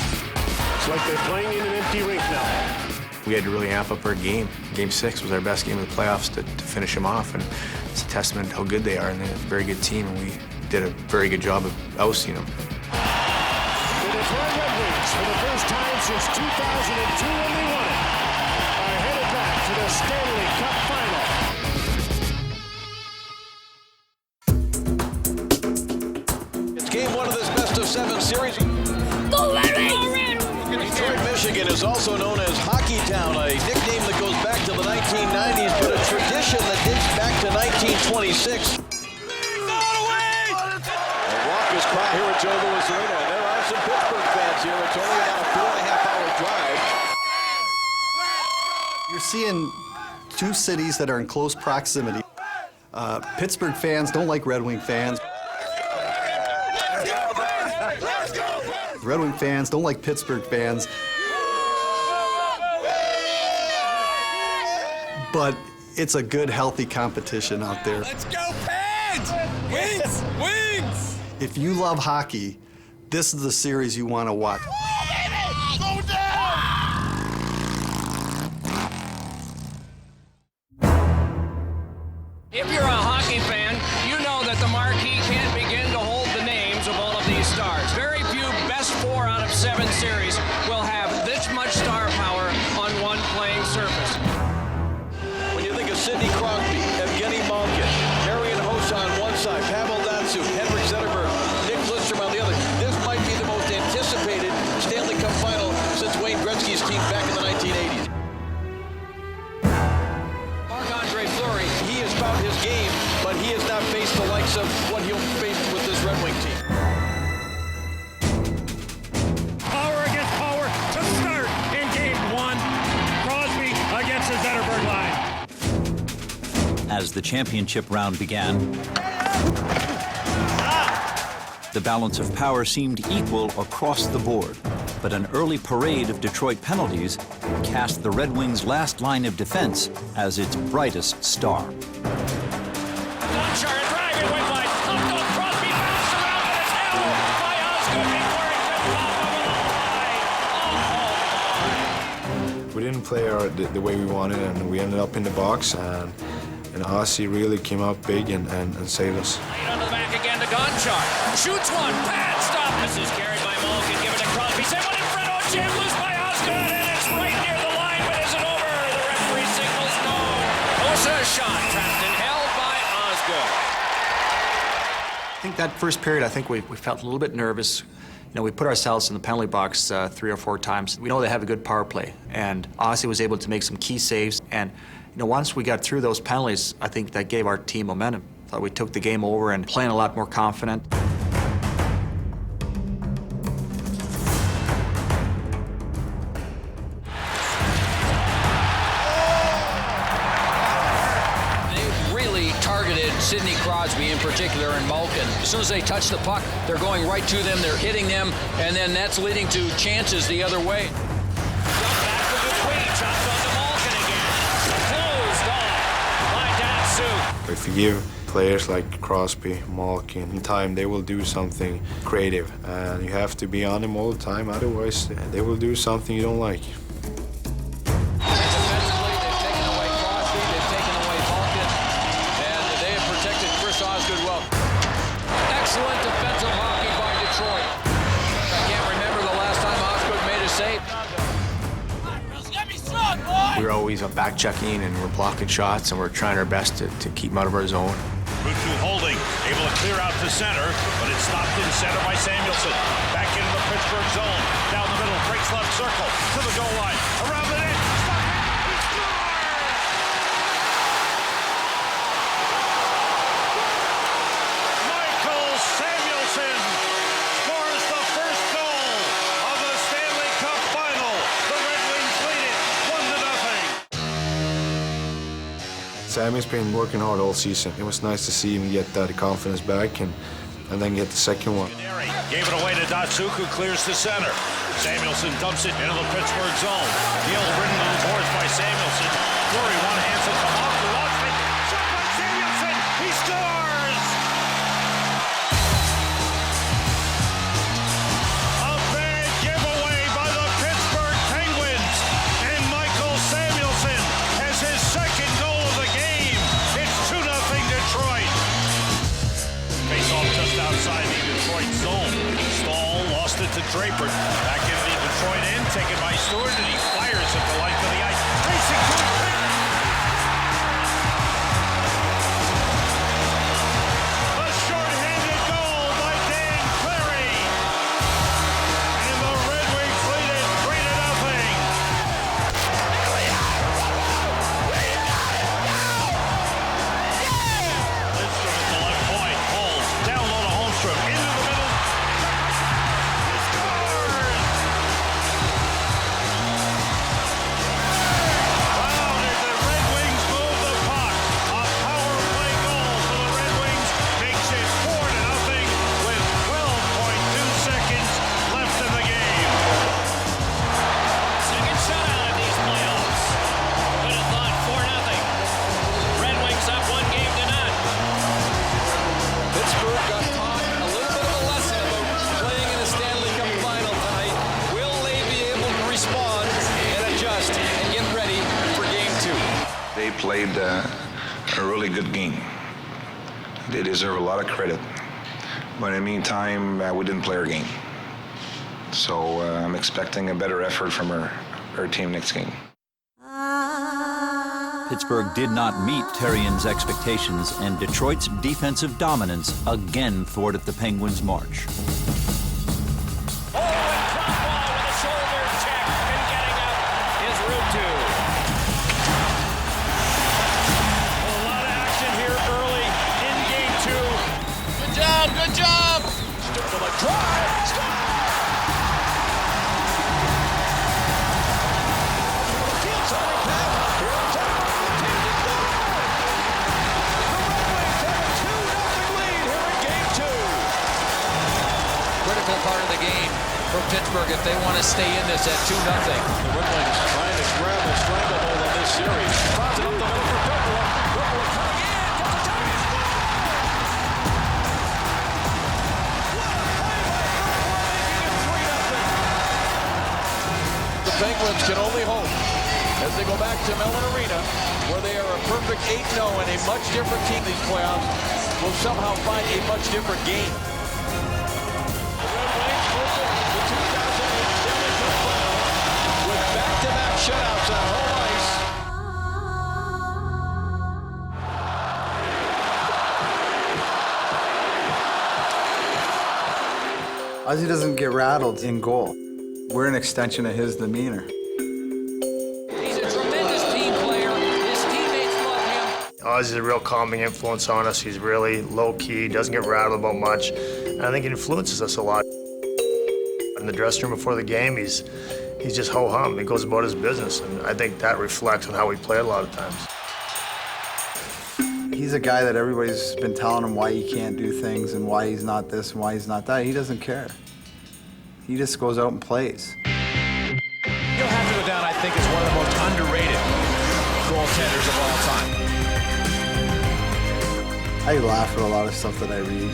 It's like they're playing in an empty rink now. We had to really amp up our game. Game 6 was our best game of the playoffs to finish them off, and it's a testament to how good they are, and they're a very good team, and we did a very good job of ousting them. The Detroit Red Wings, for the first time since 2002 when they won it, are headed back to the Stanley Cup Final. It's game 1 of this best-of-7 series. Go Red Wings! Detroit, Michigan is also known as Hockey Town, a nickname that goes back to the 1990s, but a tradition that dates back to 1926. The walk is caught here at Joe Louis Arena, and there are some Pittsburgh fans here. It's only about a 4.5-hour drive. You're seeing Two cities that are in close proximity. Pittsburgh fans don't like Red Wing fans. Red Wing fans don't like Pittsburgh fans. But it's a good, healthy competition out there. Let's go, Pens! Wings! Wings! If you love hockey, this is the series you want to watch. Go down! If you're a hockey fan, you know that the marquee can't begin to hold the names of all of these stars. Very few best 4 out of 7 series will have this much star power on one playing surface. When you think of Sidney Crosby, Evgeny Malkin, Marian Hossa on one side, Pavel Datsyuk, Henrik Zetterberg, Nick Lidstrom on the other, this might be the most anticipated Stanley Cup final since Wayne Gretzky's team back in the 1980s. Marc-Andre Fleury, he has found his game, but he has not faced the likes of what he'll face with this Red Wing team. Power against power to start in game 1. Crosby against the Zetterberg line. As the championship round began, the balance of power seemed equal across the board, but an early parade of Detroit penalties cast the Red Wings' last line of defense as its brightest star. Gonchar and driving away by Lundqvist. Crosby bounced around and it's held by Osgood before it comes off of the line. We didn't play the way we wanted, and we ended up in the box, and Aussie really came out big and saved us. Right on the back again to Gonchar. Shoots one. Bad stop. This is carried by Malkin. Give it to Crosby. Send one in front. Oh, jam loose by Osgood. And it's right near the line, but is it over? The referee signals no. Osa shot. Trapped and held by Osgood. I think that first period, I think we felt a little bit nervous. You know, we put ourselves in the penalty box 3 or 4 times. We know they have a good power play, and Aussie was able to make some key saves. And you know, once we got through those penalties, I think that gave our team momentum. Thought we took the game over and playing a lot more confident. Targeted Sidney Crosby in particular and Malkin. As soon as they touch the puck, they're going right to them, they're hitting them, and then that's leading to chances the other way. Jump back with the queen, chops on to Malkin again. Closed off by Datsyuk. If you give players like Crosby, Malkin time, they will do something creative, and you have to be on them all the time, otherwise they will do something you don't like. Excellent defensive hockey by Detroit. I can't remember the last time Osgood made a save. We're always back checking and we're blocking shots and we're trying our best to keep them out of our zone. Rutu holding, able to clear out to center, but it's stopped in center by Samuelson. Back into the Pittsburgh zone. Down the middle, breaks left circle to the goal line. Around the net. Sammy's been working hard all season. It was nice to see him get that confidence back and then get the second one. Gave it away to Datsyuk, who clears to center. Samuelson dumps it into the Pittsburgh zone. Deal ridden to the boards by Samuelson. Fleury one-hands it to Malkin. Lost it. Shot by Samuelson. He scores! A bad giveaway by the Pittsburgh Penguins. And Michael Samuelson has his second goal of the game. It's 2-0 Detroit. Face off just outside the Detroit zone. Stahl lost it to Draper. Back in the Detroit end, taken by Stewart, and he fires at the length of the ice. Racing to his feet. A short-handed goal by Dan Cleary. And the Red Wings lead it 3-0. Lidstrom at the left point. Holds. Down low to Holmstrom. Into the middle. He scores! They played a really good game. They deserve a lot of credit. But in the meantime, we didn't play our game. So I'm expecting a better effort from our team next game. Pittsburgh did not meet Terrien's expectations, and Detroit's defensive dominance again thwarted the Penguins' march. Good job! Stick with a drive! Score! Field side pass. Here it's out. The Red Wings have a 2-0 lead here in Game 2. Critical part of the game for Pittsburgh if they want to stay in this at 2-0. The Red Wings trying to grab a stranglehold on this series. Cross it up the middle for Bellow. Bellow coming in. Gets a time. Penguins can only hope as they go back to Mellon Arena, where they are a perfect 8-0 and a much different team these playoffs will somehow find a much different game. The Red Wings open the 2008 Stanley Cup Final with back-to-back shutouts on home ice. Ozzy doesn't get rattled in goal. We're an extension of his demeanor. He's a tremendous team player. His teammates love him. Ozzy's a real calming influence on us. He's really low-key, doesn't get rattled about much. And I think it influences us a lot. In the dressing room before the game, he's just ho-hum. He goes about his business, and I think that reflects on how we play a lot of times. He's a guy that everybody's been telling him why he can't do things and why he's not this and why he's not that. He doesn't care. He just goes out and plays. You'll have to go down, I think, as one of the most underrated goaltenders of all time. I laugh at a lot of stuff that I read,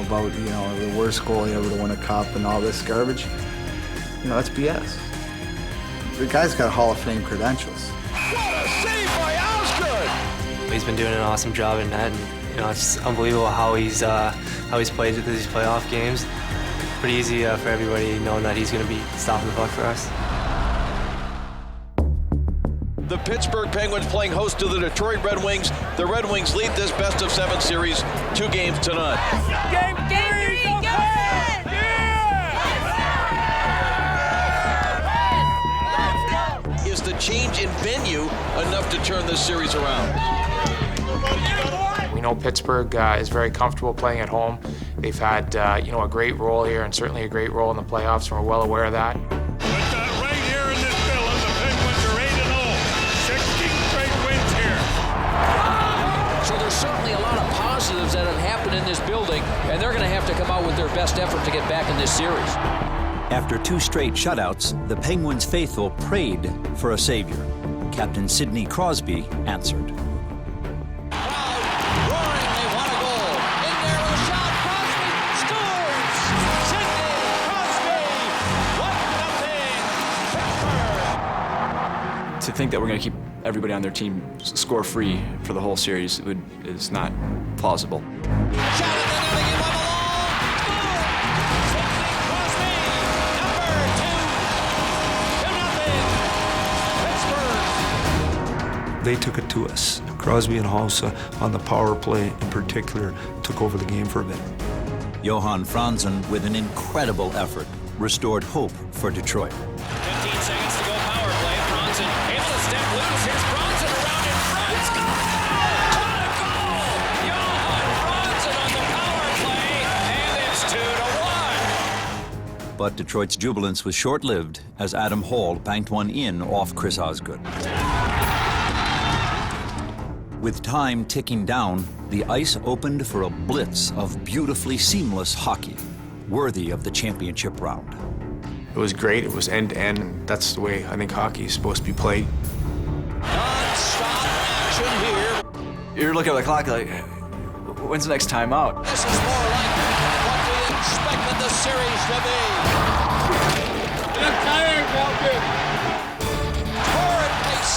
about, the worst goalie ever to win a cup and all this garbage. That's BS. The guy's got Hall of Fame credentials. What a save by Osgood! He's been doing an awesome job in net, and it's unbelievable how he's played these playoff games. Pretty easy for everybody knowing that he's going to be stopping the puck for us. The Pittsburgh Penguins playing host to the Detroit Red Wings. The Red Wings lead this best-of-7 series 2 games to none. Game 3, go ahead! Yeah! Is the change in venue enough to turn this series around? We know Pittsburgh is very comfortable playing at home. They've had a great role here and certainly a great role in the playoffs, and we're well aware of that. Right here in this building, the Penguins are 8-0. 16 straight wins here. So there's certainly a lot of positives that have happened in this building, and they're going to have to come out with their best effort to get back in this series. After 2 straight shutouts, the Penguins faithful prayed for a savior. Captain Sidney Crosby answered. To think that we're going to keep everybody on their team score-free for the whole series is not plausible. They took it to us. Crosby and Hausa on the power play in particular took over the game for a bit. Johan Franzen, with an incredible effort, restored hope for Detroit. 15 seconds to go, power play. Franzen able to step loose. Here's Franzen around in front. Score! What a goal! Johan Franzen on the power play, and it's 2-1. But Detroit's jubilance was short-lived as Adam Hall banked one in off Chris Osgood. With time ticking down, the ice opened for a blitz of beautifully seamless hockey, worthy of the championship round. It was great. It was end-to-end. That's the way I think hockey is supposed to be played. Non-stop action here. You're looking at the clock like, when's the next time out? This is more like what we expected the series to be. Torrid pace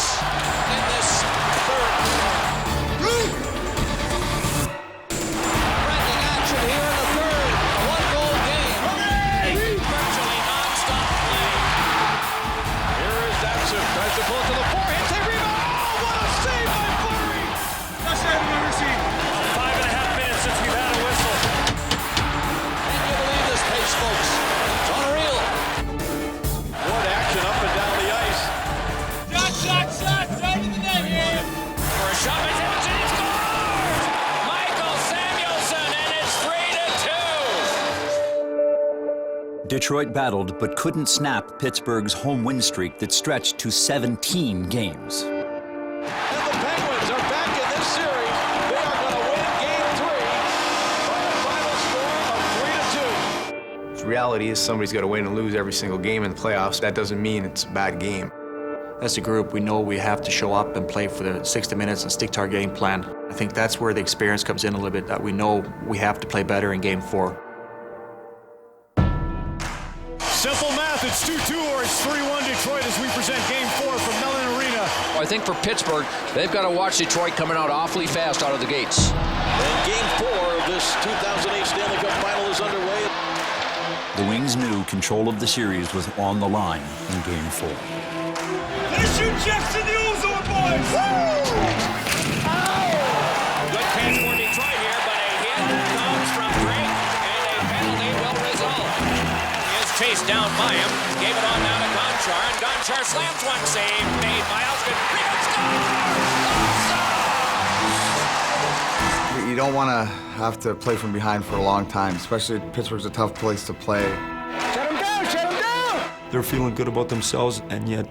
in this third Detroit battled but couldn't snap Pittsburgh's home win streak that stretched to 17 games. And the Penguins are back in this series. They are going to win Game 3 by a final score of 3-2. The reality is somebody's got to win and lose every single game in the playoffs. That doesn't mean it's a bad game. As a group, we know we have to show up and play for the 60 minutes and stick to our game plan. I think that's where the experience comes in a little bit, that we know we have to play better in Game 4. Simple math, it's 2-2 or it's 3-1 Detroit as we present Game 4 from Mellon Arena. I think for Pittsburgh, they've got to watch Detroit coming out awfully fast out of the gates. And Game 4 of this 2008 Stanley Cup Final is underway. The Wings knew control of the series was on the line in Game 4. They shoot Jackson the Ozone boys! Good catch for Detroit here, but a hit comes from Drake, and a penalty will result. He is chased down by him, gave it on now to Gonchar, and Gonchar slams one save made by Osgood. You don't want to have to play from behind for a long time, especially Pittsburgh's a tough place to play. Shut him down! Shut him down! They're feeling good about themselves, and yet,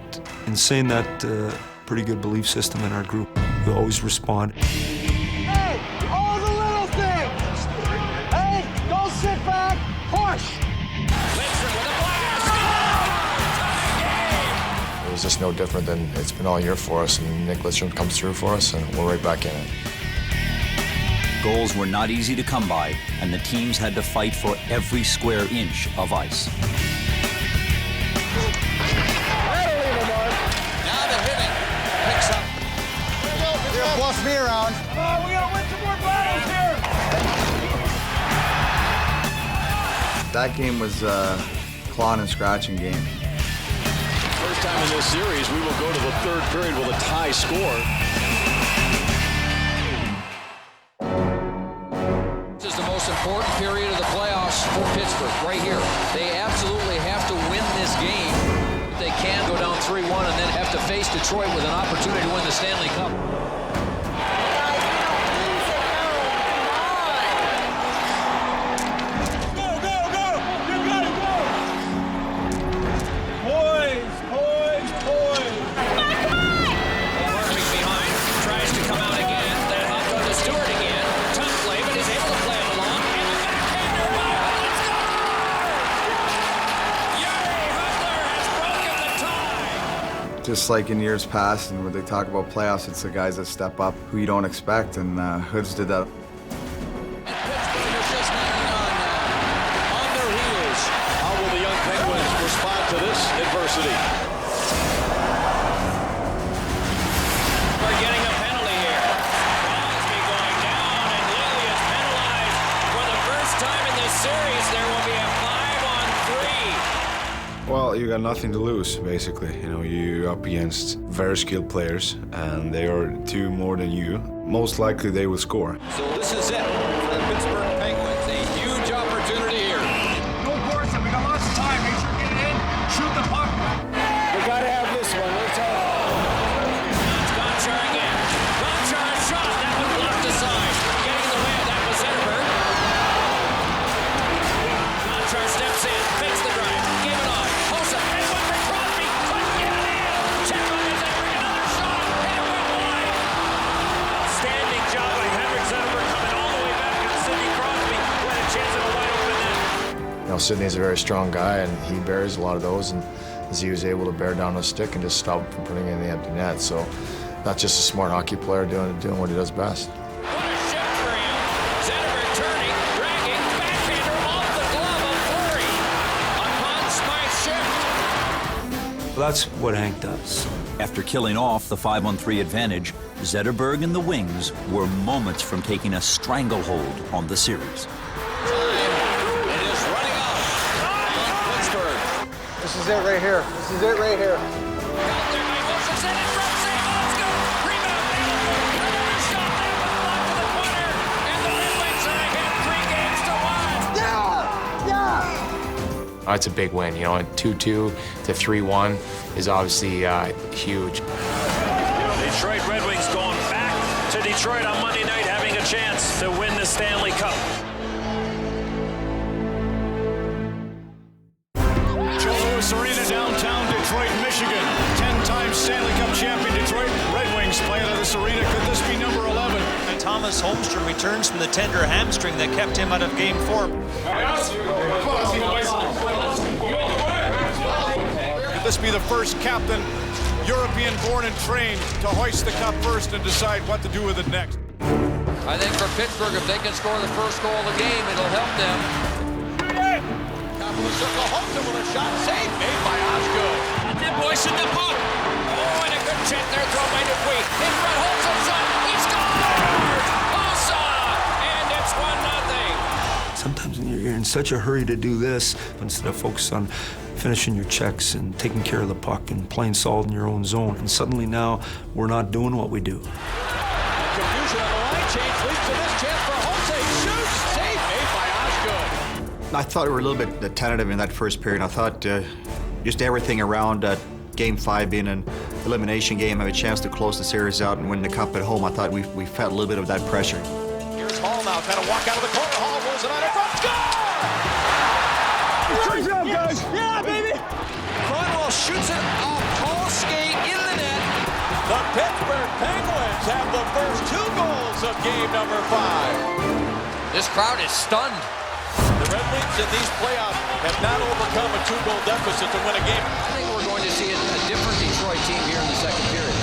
in saying that, pretty good belief system in our group. We always respond. Hey, all the little things! Hey, don't sit back, push! Lindstrom with a blast! It was just no different than it's been all year for us, and Nick Lidstrom comes through for us, and we're right back in it. Goals were not easy to come by, and the teams had to fight for every square inch of ice. Now the hitting picks up. Here, boss me around. We gotta win some more battles here! That game was a clawing and scratching game. First time in this series, we will go to the third period with a tie score. This is the most important period of the playoffs for Pittsburgh, right here. They absolutely have to win this game. If they can go down 3-1 and then have to face Detroit with an opportunity to win the Stanley Cup. Just like in years past, and when they talk about playoffs, it's the guys that step up who you don't expect, and Hoods did that. On their heels. How will the young Penguins respond to this adversity? We're getting a penalty here. Crosby going down, and Lilly is penalized. For the first time in this series, there will be a 5-on-3. Well, you got nothing to lose, basically. You know, you're up against very skilled players, and they are 2 more than you. Most likely they will score. So this is it for the Pittsburgh Penguins. A huge opportunity here. No Borson, we got lots of time. Make sure you get it in, shoot the puck. We gotta have this one, let's have it. It's Gonchar again. Gonchar a shot, that one blocked aside. Getting in the way of that was Zetterberg. Gonchar steps in, fakes the drive, gave it on. Hossa, and one for Crosby, couldn't get it in. Check on his Zetterberg, another shot, and it went wide. Outstanding job by Henrik Zetterberg coming all the way back to Sidney Crosby. Who had a chance at a wide open net. You know, Sidney's a very strong guy, and he bears a lot of those, and as he was able to bear down the stick and just stop him from putting it in the empty net. So, not just a smart hockey player doing what he does best. What a shift for him. Zetterberg turning, dragging, backhander off the glove of Fleury. Upon Smythe's shift. Well, that's what Hank does. After killing off the 5-on-3 advantage, Zetterberg and the Wings were moments from taking a stranglehold on the series. It is running out on Pittsburgh. This is it right here. This is it right here. Out there by Wilson, in front, save, let's go. Rebound, another shot, that one blocked to the corner, and the Red Wings are ahead 3 games to 1. Yeah! It's a big win, you know, and 2-2 to 3-1 is obviously huge. Detroit Red Wings going back to Detroit on Monday night, having a chance to win the Stanley Cup. Wings play out of this arena. Could this be number 11? And Thomas Holmstrom returns from the tender hamstring that kept him out of Game 4. Could this be the first captain, European born and trained, to hoist the cup first and decide what to do with it next? I think for Pittsburgh, if they can score the first goal of the game, it'll help them. Top of the circle, Holmstrom with a shot, save made by Osgood. And then boys in the puck. Oh, and a good check there, throw by Dupuis. In front, Holmstrom shot, he scores! Hossa! And it's 1-0. Sometimes when you're in such a hurry to do this, instead of focus on finishing your checks and taking care of the puck and playing solid in your own zone, and suddenly now we're not doing what we do. Confusion on the line change leads to this chance for Jose. Shoots, save made by Osgood. I thought we were a little bit tentative in that first period. I thought just everything around Game 5 being an elimination game, have a chance to close the series out and win the cup at home. I thought we felt a little bit of that pressure. Here's Hall now, trying to walk out of the corner. Hall rolls it on in front, score! Good job, guys. Yeah, baby! Cronwell shoots it off Hall's skate in the net. The Pittsburgh Penguins have the first 2 goals of game number 5. This crowd is stunned. The Red Wings in these playoffs have not overcome a 2-goal deficit to win a game. I think we're going to see a different Detroit team here in the second period.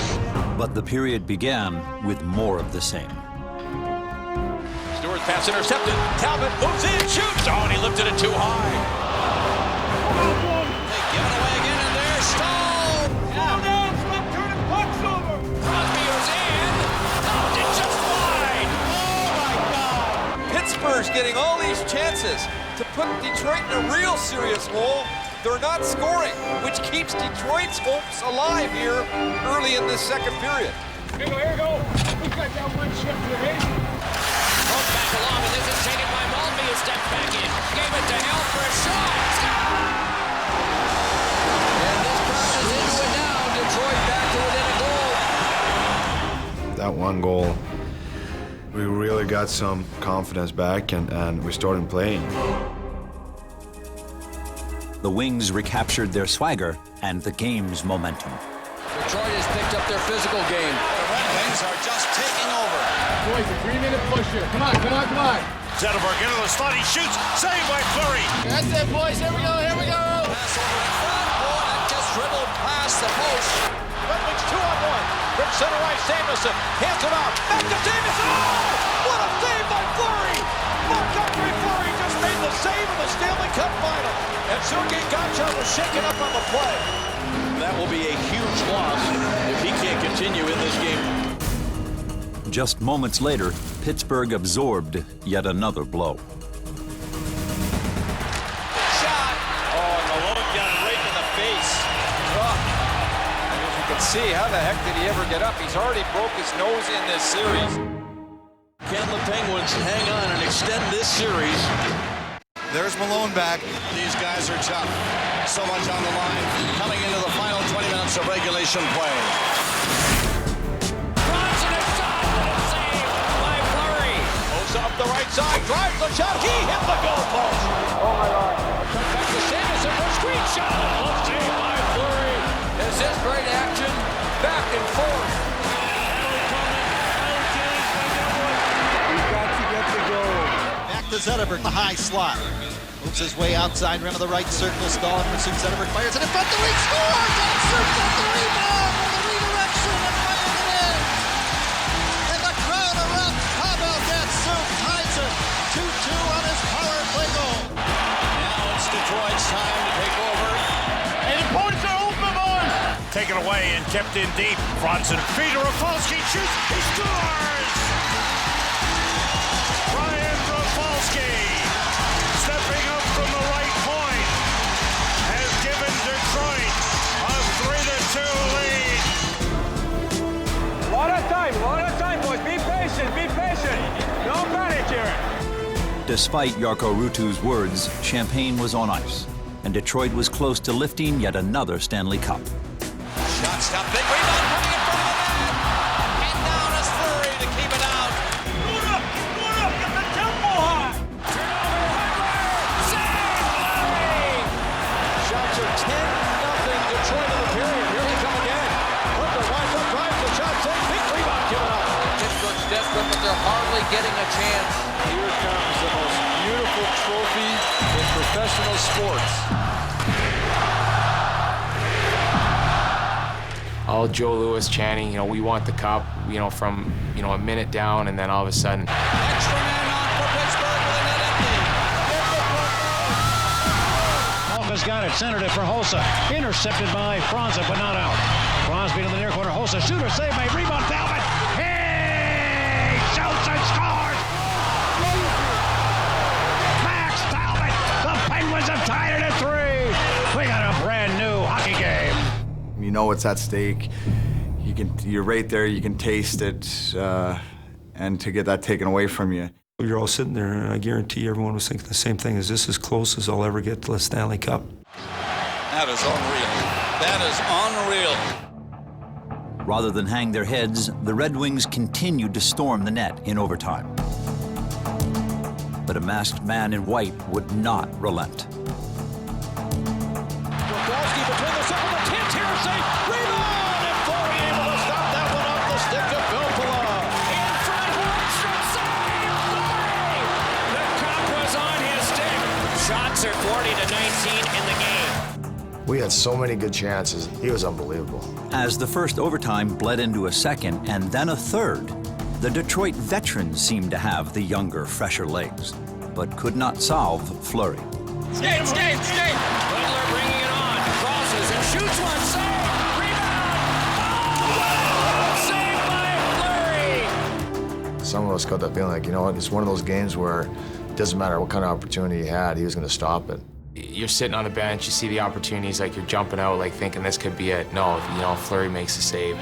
But the period began with more of the same. Stewart's pass intercepted. Talbot moves in, shoots. Oh, and he lifted it too high. They give it away again, and there's Stahl. Down, stop turning pucks over. Crosby goes in. Oh, it's just wide. Oh, my God. Pittsburgh's getting all these chances to put Detroit in a real serious hole. They're not scoring, which keeps Detroit's hopes alive here early in this second period. Here we go. We got that one shift today. Broke back along, and this is taken by Maltby, who stepped back in. Gave it to Hell for a shot. And this crowd is into it now. Detroit back to within a goal. That one goal, we really got some confidence back and we started playing. The Wings recaptured their swagger and the game's momentum. Detroit has picked up their physical game. The Red Wings are just taking over. Boys, a 3-minute push here. Come on. Zetterberg into the slot. He shoots. Saved by Fleury. That's it, boys. Here we go. Pass over in front. Oh, that just dribbled past the post. Red Wings 2-on-1. From center right, Samuelson. Hands it off. Back to Samuelson. Oh, what a save by Fleury. Montgomery Fleury just made the save in the Stanley Cup final. And Sergei Gonchar was shaken up on the play. That will be a huge loss if he can't continue in this game. Just moments later, Pittsburgh absorbed yet another blow. Shot. Oh, and Malone got right in the face. As you can see, how the heck did he ever get up? He's already broke his nose in this series. Can the Penguins hang on and extend this series? There's Malone back. These guys are tough. So much on the line. Coming into the final 20 minutes of regulation play. Bronson is shot, and it's saved by Fleury. Goes up the right side, drives the shot. He hit the goal post. Oh, my God. Back to Sanderson for a screen shot. Left save by Fleury. This is great action. Back and forth. To Zetterberg, the high slot. Moves his way outside rim of the right circle. Stahl pursues. Zetterberg fires it in front. The Wings scores! And Surf got the rebound with a redirection and firing it in. And the crowd erupts. How about that? Surf ties it. 2-2 on his power play goal. Now it's Detroit's time to take over. And the points are open, boys. Taken away and kept in deep. Bronson, Peter Rafalski shoots. He scores! Brian Rafalski, stepping up from the right point, has given Detroit a 3-2 lead. Lot of time, boys. Be patient. No panic here. Despite Jarkko Ruutu's words, Champagne was on ice, and Detroit was close to lifting yet another Stanley Cup. Shot stop, big rebound coming in front of the net. And down is Fleury to keep it out. Get the tempo high. Shots are 10-0 Detroit in the period. Here they come again. Hunter winds up, drives the shot, saves. they're hardly getting a chance. Here comes the most beautiful trophy in professional sports. All Joe Louis chanting, we want the cup, from, a minute down, and then all of a sudden. Extra man on for Pittsburgh with a net empty. Malkin's got it, centered it for Hossa. Intercepted by Franza, but not out. Crosby to the near corner. Hossa, shooter, save by rebound, Talbot. He shoots and scores! Max Talbot! The Penguins have tied it at 3. We got a brand new hockey game. You know what's at stake. You're right there, you can taste it, and to get that taken away from you. You're all sitting there, and I guarantee everyone was thinking the same thing. Is this as close as I'll ever get to the Stanley Cup? That is unreal. That is unreal. Rather than hang their heads, the Red Wings continued to storm the net in overtime. But a masked man in white would not relent. Bobrovsky between the circle, the tint here, save, rebound, and Fleury able to stop that one off the stick of Bellow. In front, Hornstrom save, Fleury! The cup was on his stick. Shots are 40-19 in the game. We had so many good chances. He was unbelievable. As the first overtime bled into a second and then a third, the Detroit veterans seemed to have the younger, fresher legs, but could not solve Fleury. Skate! Butler bringing it on, crosses and shoots one, save, rebound! Oh, saved by Fleury! Some of us got that feeling like, it's one of those games where it doesn't matter what kind of opportunity he had, he was going to stop it. You're sitting on the bench, you see the opportunities, like you're jumping out, like thinking this could be it. No, Fleury makes the save.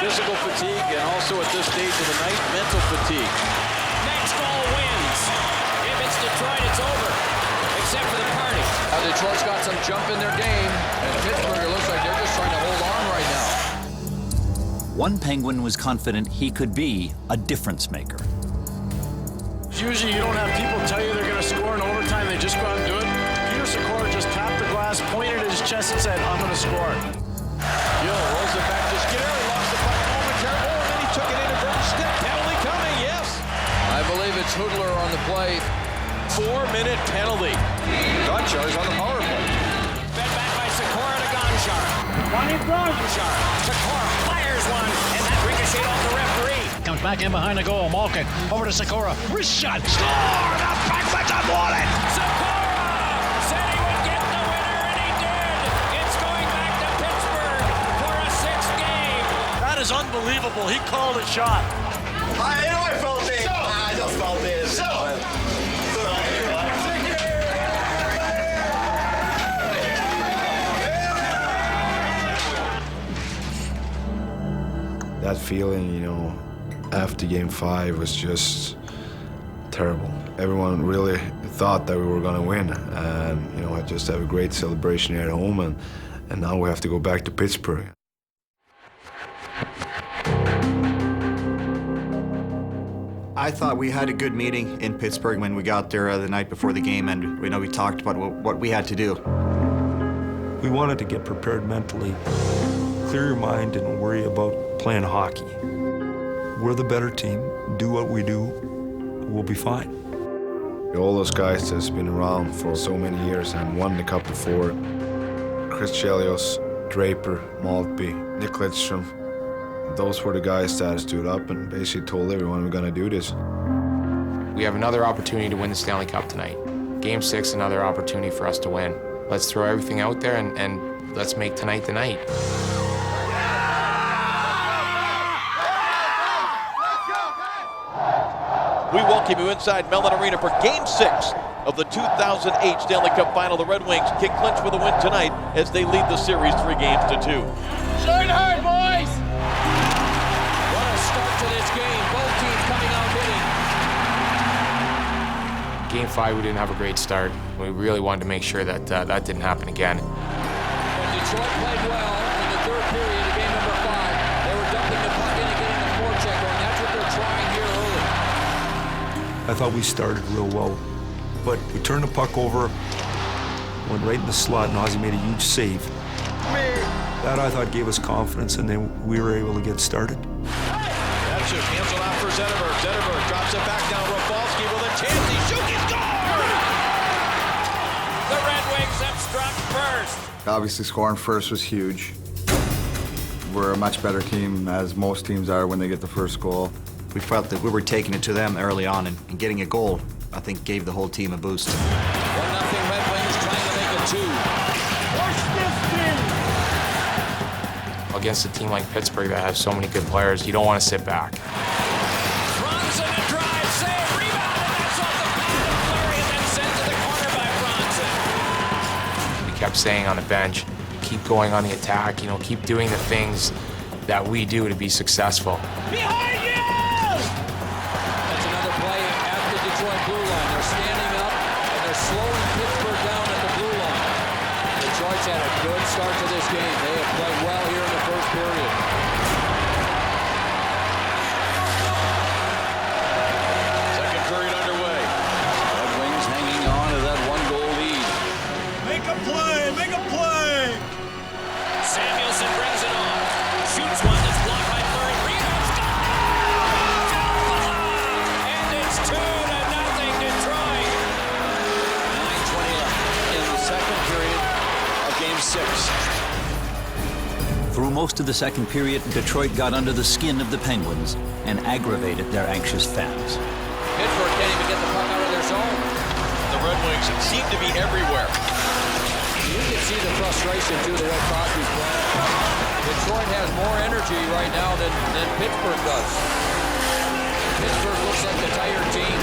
Physical fatigue, and also at this stage of the night, mental fatigue. Next goal wins. If it's Detroit, it's over. Except for the party. Detroit's got some jump in their game, and Pittsburgh, it looks like they're just trying to hold on right now. One Penguin was confident he could be a difference maker. Usually you don't have people tell you they're going to score in overtime, they just go out and do it. Peter Sikora just tapped the glass, pointed at his chest and said, I'm going to score. Gill rolls it back to Skinner, lost the puck momentarily, and then he took it inadvertent stick. Penalty coming, yes. I believe it's Hudler on the play. 4-minute penalty. Gonchar's on the power play. Fed back by Sikora to Gonchar. Gonchar. Sikora fires one, and that ricocheted off the referee. Comes back in behind the goal. Malkin over to Sikora. Wrist shot. Score! The Penguins have won it! Sikora said he would get the winner, and he did. It's going back to Pittsburgh for a 6th game. That is unbelievable. He called a shot. I felt it. I just felt it. That feeling, after Game 5 was just terrible. Everyone really thought that we were going to win, and I just have a great celebration here at home, and now we have to go back to Pittsburgh. I thought we had a good meeting in Pittsburgh when we got there the night before the game, and we talked about what we had to do. We wanted to get prepared mentally, clear your mind, and worry about playing hockey. We're the better team. Do what we do, we'll be fine. All those guys that's been around for so many years and won the cup before, Chris Chelios, Draper, Maltby, Nick Lidstrom, those were the guys that stood up and basically told everyone we're going to do this. We have another opportunity to win the Stanley Cup tonight. Game 6, another opportunity for us to win. Let's throw everything out there and let's make tonight the night. We welcome you inside Mellon Arena for Game 6 of the 2008 Stanley Cup Final. The Red Wings can clinch with a win tonight as they lead the series 3-2. Shine hard, boys! What a start to this game. Both teams coming out hitting. Game 5, we didn't have a great start. We really wanted to make sure that that didn't happen again. When Detroit played well in the third period of game number 5, they were dumping the puck in and getting the forecheck going. That's what they're trying here early. I thought we started real well. but we turned the puck over, went right in the slot, and Ozzy made a huge save. That, I thought, gave us confidence, and then we were able to get started. That's it. Hands it off for Zetterberg. Zetterberg drops it back down. Rafalski with a chance. He shoots. He scores! The Red Wings have struck first. Obviously, scoring first was huge. We're a much better team, as most teams are when they get the first goal. We felt that we were taking it to them early on, and getting a goal, I think, gave the whole team a boost. 1-0 Red Wings trying to make it 2. Against a team like Pittsburgh that has so many good players, you don't want to sit back. Bronson a drive, save, rebound, and that's off the back of Fleury and then sent to the corner by Bronson. We kept saying on the bench, keep going on the attack, keep doing the things that we do to be successful. Behind you! That's another play at the Detroit blue line. They're standing up and they're slowing Pittsburgh down at the blue line. Detroit's had a good start to this game. They have played well here in the first period. Second period underway. Red Wings hanging on to that one-goal lead. Make a play! Make a play! Samuelson brings it on. Shoots one that's blocked by Fleury. Rebound, score! And it's 2-0 Detroit. 9:20 left in the second period of Game 6. Through most of the second period, Detroit got under the skin of the Penguins and aggravated their anxious fans. Pittsburgh can't even get the puck out of their zone. The Red Wings seem to be everywhere. You can see the frustration, too, the way Crosby's playing. Detroit has more energy right now than Pittsburgh does. Pittsburgh looks like the tired team.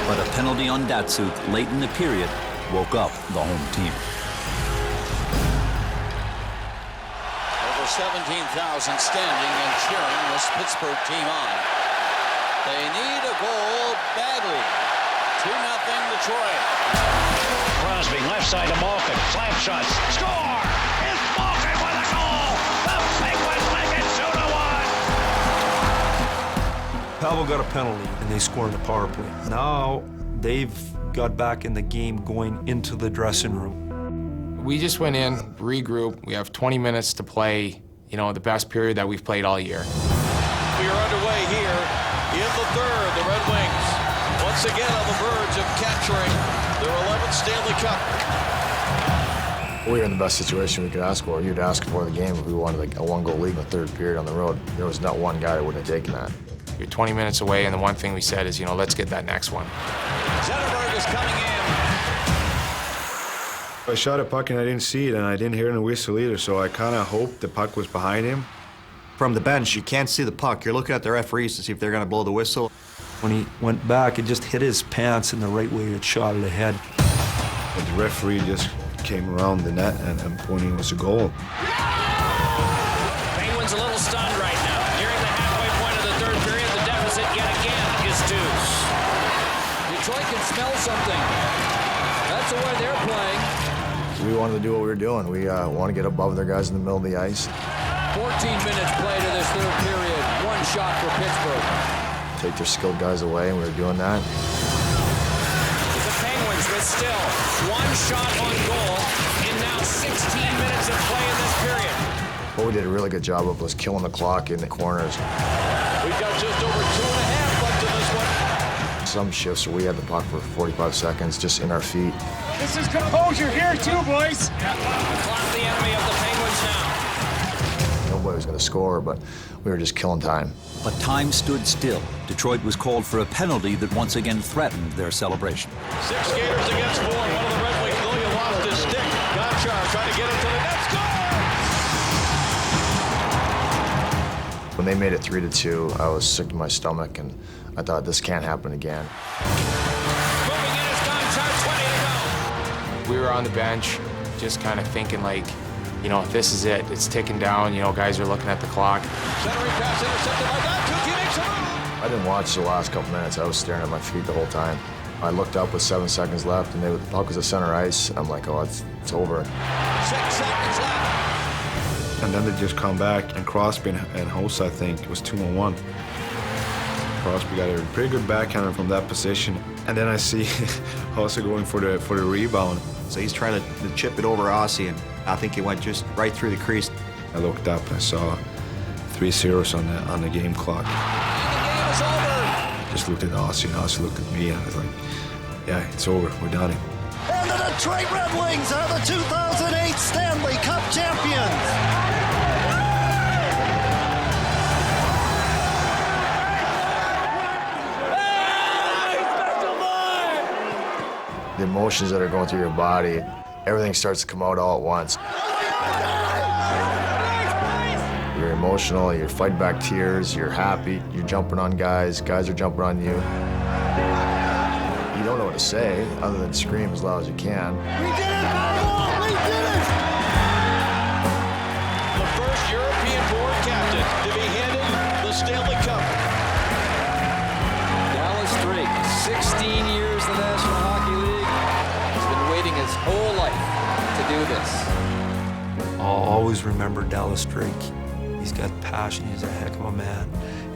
But a penalty on Datsyuk late in the period woke up the home team. Over 17,000 standing and cheering this Pittsburgh team on. They need a goal badly. 2-0 Detroit. Crosby, left side to Malkin. Slap shots. Score! It's Malkin with a goal! The Penguins make it 2-1! Pavel got a penalty, and they scored in the power play. Now, they've got back in the game going into the dressing room. We just went in, regrouped. We have 20 minutes to play, the best period that we've played all year. We are underway here in the third. The Red Wings once again on the verge of capturing their 11th Stanley Cup. We were in the best situation we could ask for. You'd ask for the game if we wanted a one-goal lead in the third period on the road. There was not one guy that wouldn't have taken that. You're 20 minutes away, and the one thing we said is, let's get that next one. Zetterberg is coming in. I shot a puck and I didn't see it, and I didn't hear the whistle either, so I kind of hoped the puck was behind him. From the bench, you can't see the puck. You're looking at the referees to see if they're going to blow the whistle. When he went back, it just hit his pants in the right way. It shot it ahead. But the referee just came around the net and pointing it was a goal. Penguins a little stunned right now. Nearing the halfway point of the third period, the deficit yet again is 2. Detroit can smell something. That's the way they're playing. We wanted to do what we were doing. We want to get above their guys in the middle of the ice. 14 minutes play to this third period. One shot for Pittsburgh. Take their skilled guys away, and we were doing that. The Penguins with still one shot on goal in now 16 minutes of play in this period. What we did a really good job of was killing the clock in the corners. We've got just over 2.5 left in this one. Some shifts where we had the puck for 45 seconds just in our feet. This is composure here too, boys. Clock the enemy of the Penguins now. Nobody was going to score, but we were just killing time. But time stood still. Detroit was called for a penalty that once again threatened their celebration. 6 skaters against 4. One of the Red Wings nearly lost his stick. Gonchar trying to get it to the net. Score! When they made it 3-2, I was sick to my stomach, and I thought this can't happen again. Moving in is Gonchar, 20 to go. We were on the bench, just kind of thinking this is it. It's ticking down. Guys are looking at the clock. Centering pass intercepted by Datsyuk. He makes a move. I didn't watch the last couple minutes. I was staring at my feet the whole time. I looked up with 7 seconds left, and the puck was at center ice. I'm like, oh, it's over. 6 seconds left. And then they just come back, and Crosby and Hossa, I think, it was 2-on-1. Crosby got a pretty good backhander from that position. And then I see also going for the rebound. So he's trying to chip it over Aussie, and I think he went just right through the crease. I looked up and I saw 3 zeros on the game clock. The game is over. Just looked at Aussie, and Aussie looked at me, and I was like, yeah, it's over. We're done. And the Detroit Red Wings are the 2008 Stanley Cup champions. The emotions that are going through your body, everything starts to come out all at once. You're emotional, you're fighting back tears, you're happy, you're jumping on guys are jumping on you. You don't know what to say other than scream as loud as you can. We did it, Bellow! We did it! The first European-born captain to be handed the Stanley Cup. Dallas Drake, 16 years in the National Hockey League. He's been waiting his whole life to do this. I'll always remember Dallas Drake. He's got passion, he's a heck of a man.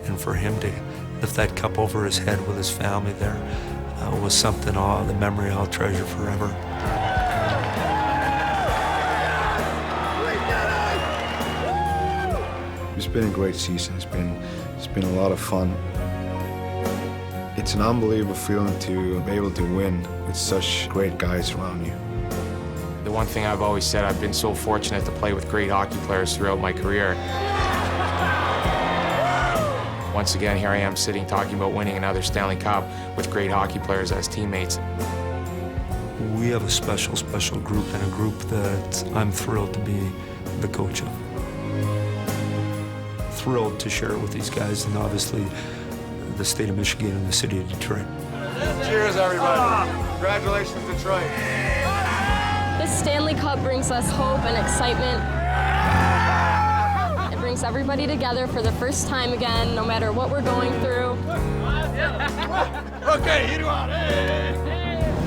And for him to lift that cup over his head with his family there was something, the memory I'll treasure forever. It's been a great season. It's been a lot of fun. It's an unbelievable feeling to be able to win with such great guys around you. The one thing I've always said, I've been so fortunate to play with great hockey players throughout my career. Once again, here I am sitting talking about winning another Stanley Cup with great hockey players as teammates. We have a special, special group, and a group that I'm thrilled to be the coach of. Thrilled to share it with these guys, and obviously the state of Michigan and the city of Detroit. Cheers, everybody. Congratulations, Detroit. This Stanley Cup brings us hope and excitement. It brings everybody together for the first time again, no matter what we're going through. Okay, hit on it.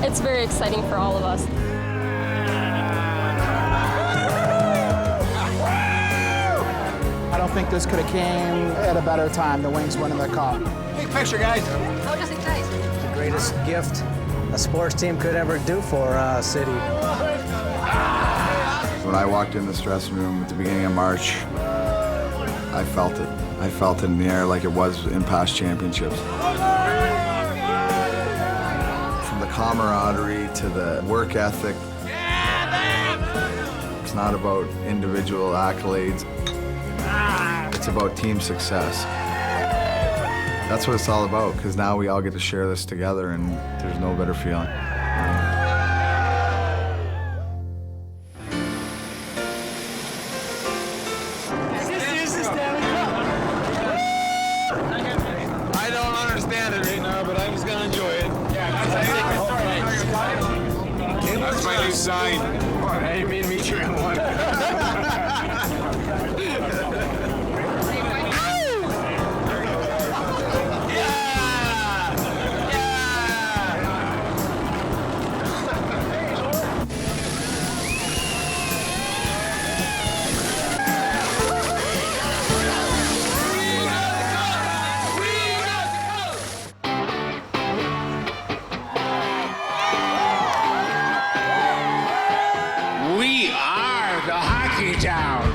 It's very exciting for all of us. I don't think this could have came at a better time, the Wings winning the cup. Big picture, guys. Oh, just guys. The greatest gift a sports team could ever do for a city. When I walked in the dressing room at the beginning of March, I felt it. I felt it in the air like it was in past championships. From the camaraderie to the work ethic. It's not about individual accolades. It's about team success. That's what it's all about, because now we all get to share this together, and there's no better feeling. I don't understand it right now, but I'm just gonna enjoy it. That's my new sign. Hey, me and Mitch are in one.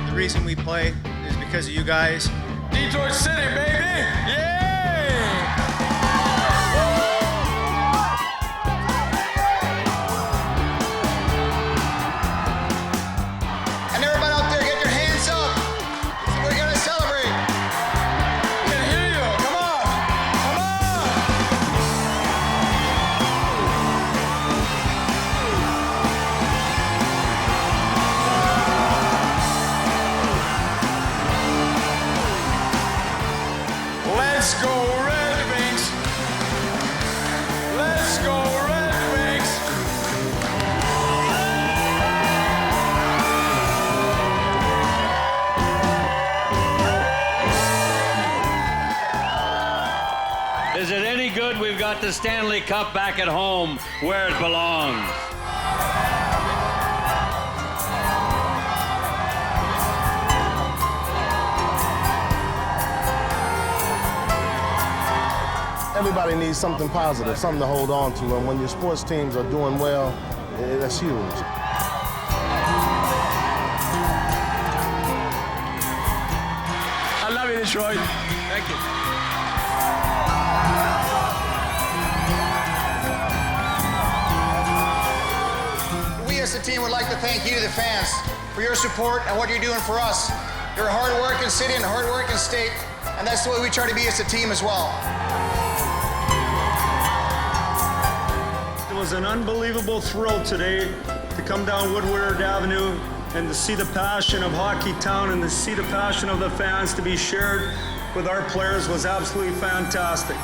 The reason we play is because of you guys. Detroit City, baby! Yeah! And everybody out there, get your hands up. We're gonna celebrate. I can hear you. Come on! Come Let's go Red Wings! Let's go Red Wings! Is it any good we've got the Stanley Cup back at home where it belongs? Everybody needs something positive, something to hold on to, and when your sports teams are doing well, that's huge. I love you, Detroit. Thank you. We as a team would like to thank you, the fans, for your support and what you're doing for us. You're a hard-working city and a hard-working state, and that's the way we try to be as a team as well. It was an unbelievable thrill today to come down Woodward Avenue and to see the passion of Hockey Town and to see the passion of the fans to be shared with our players was absolutely fantastic.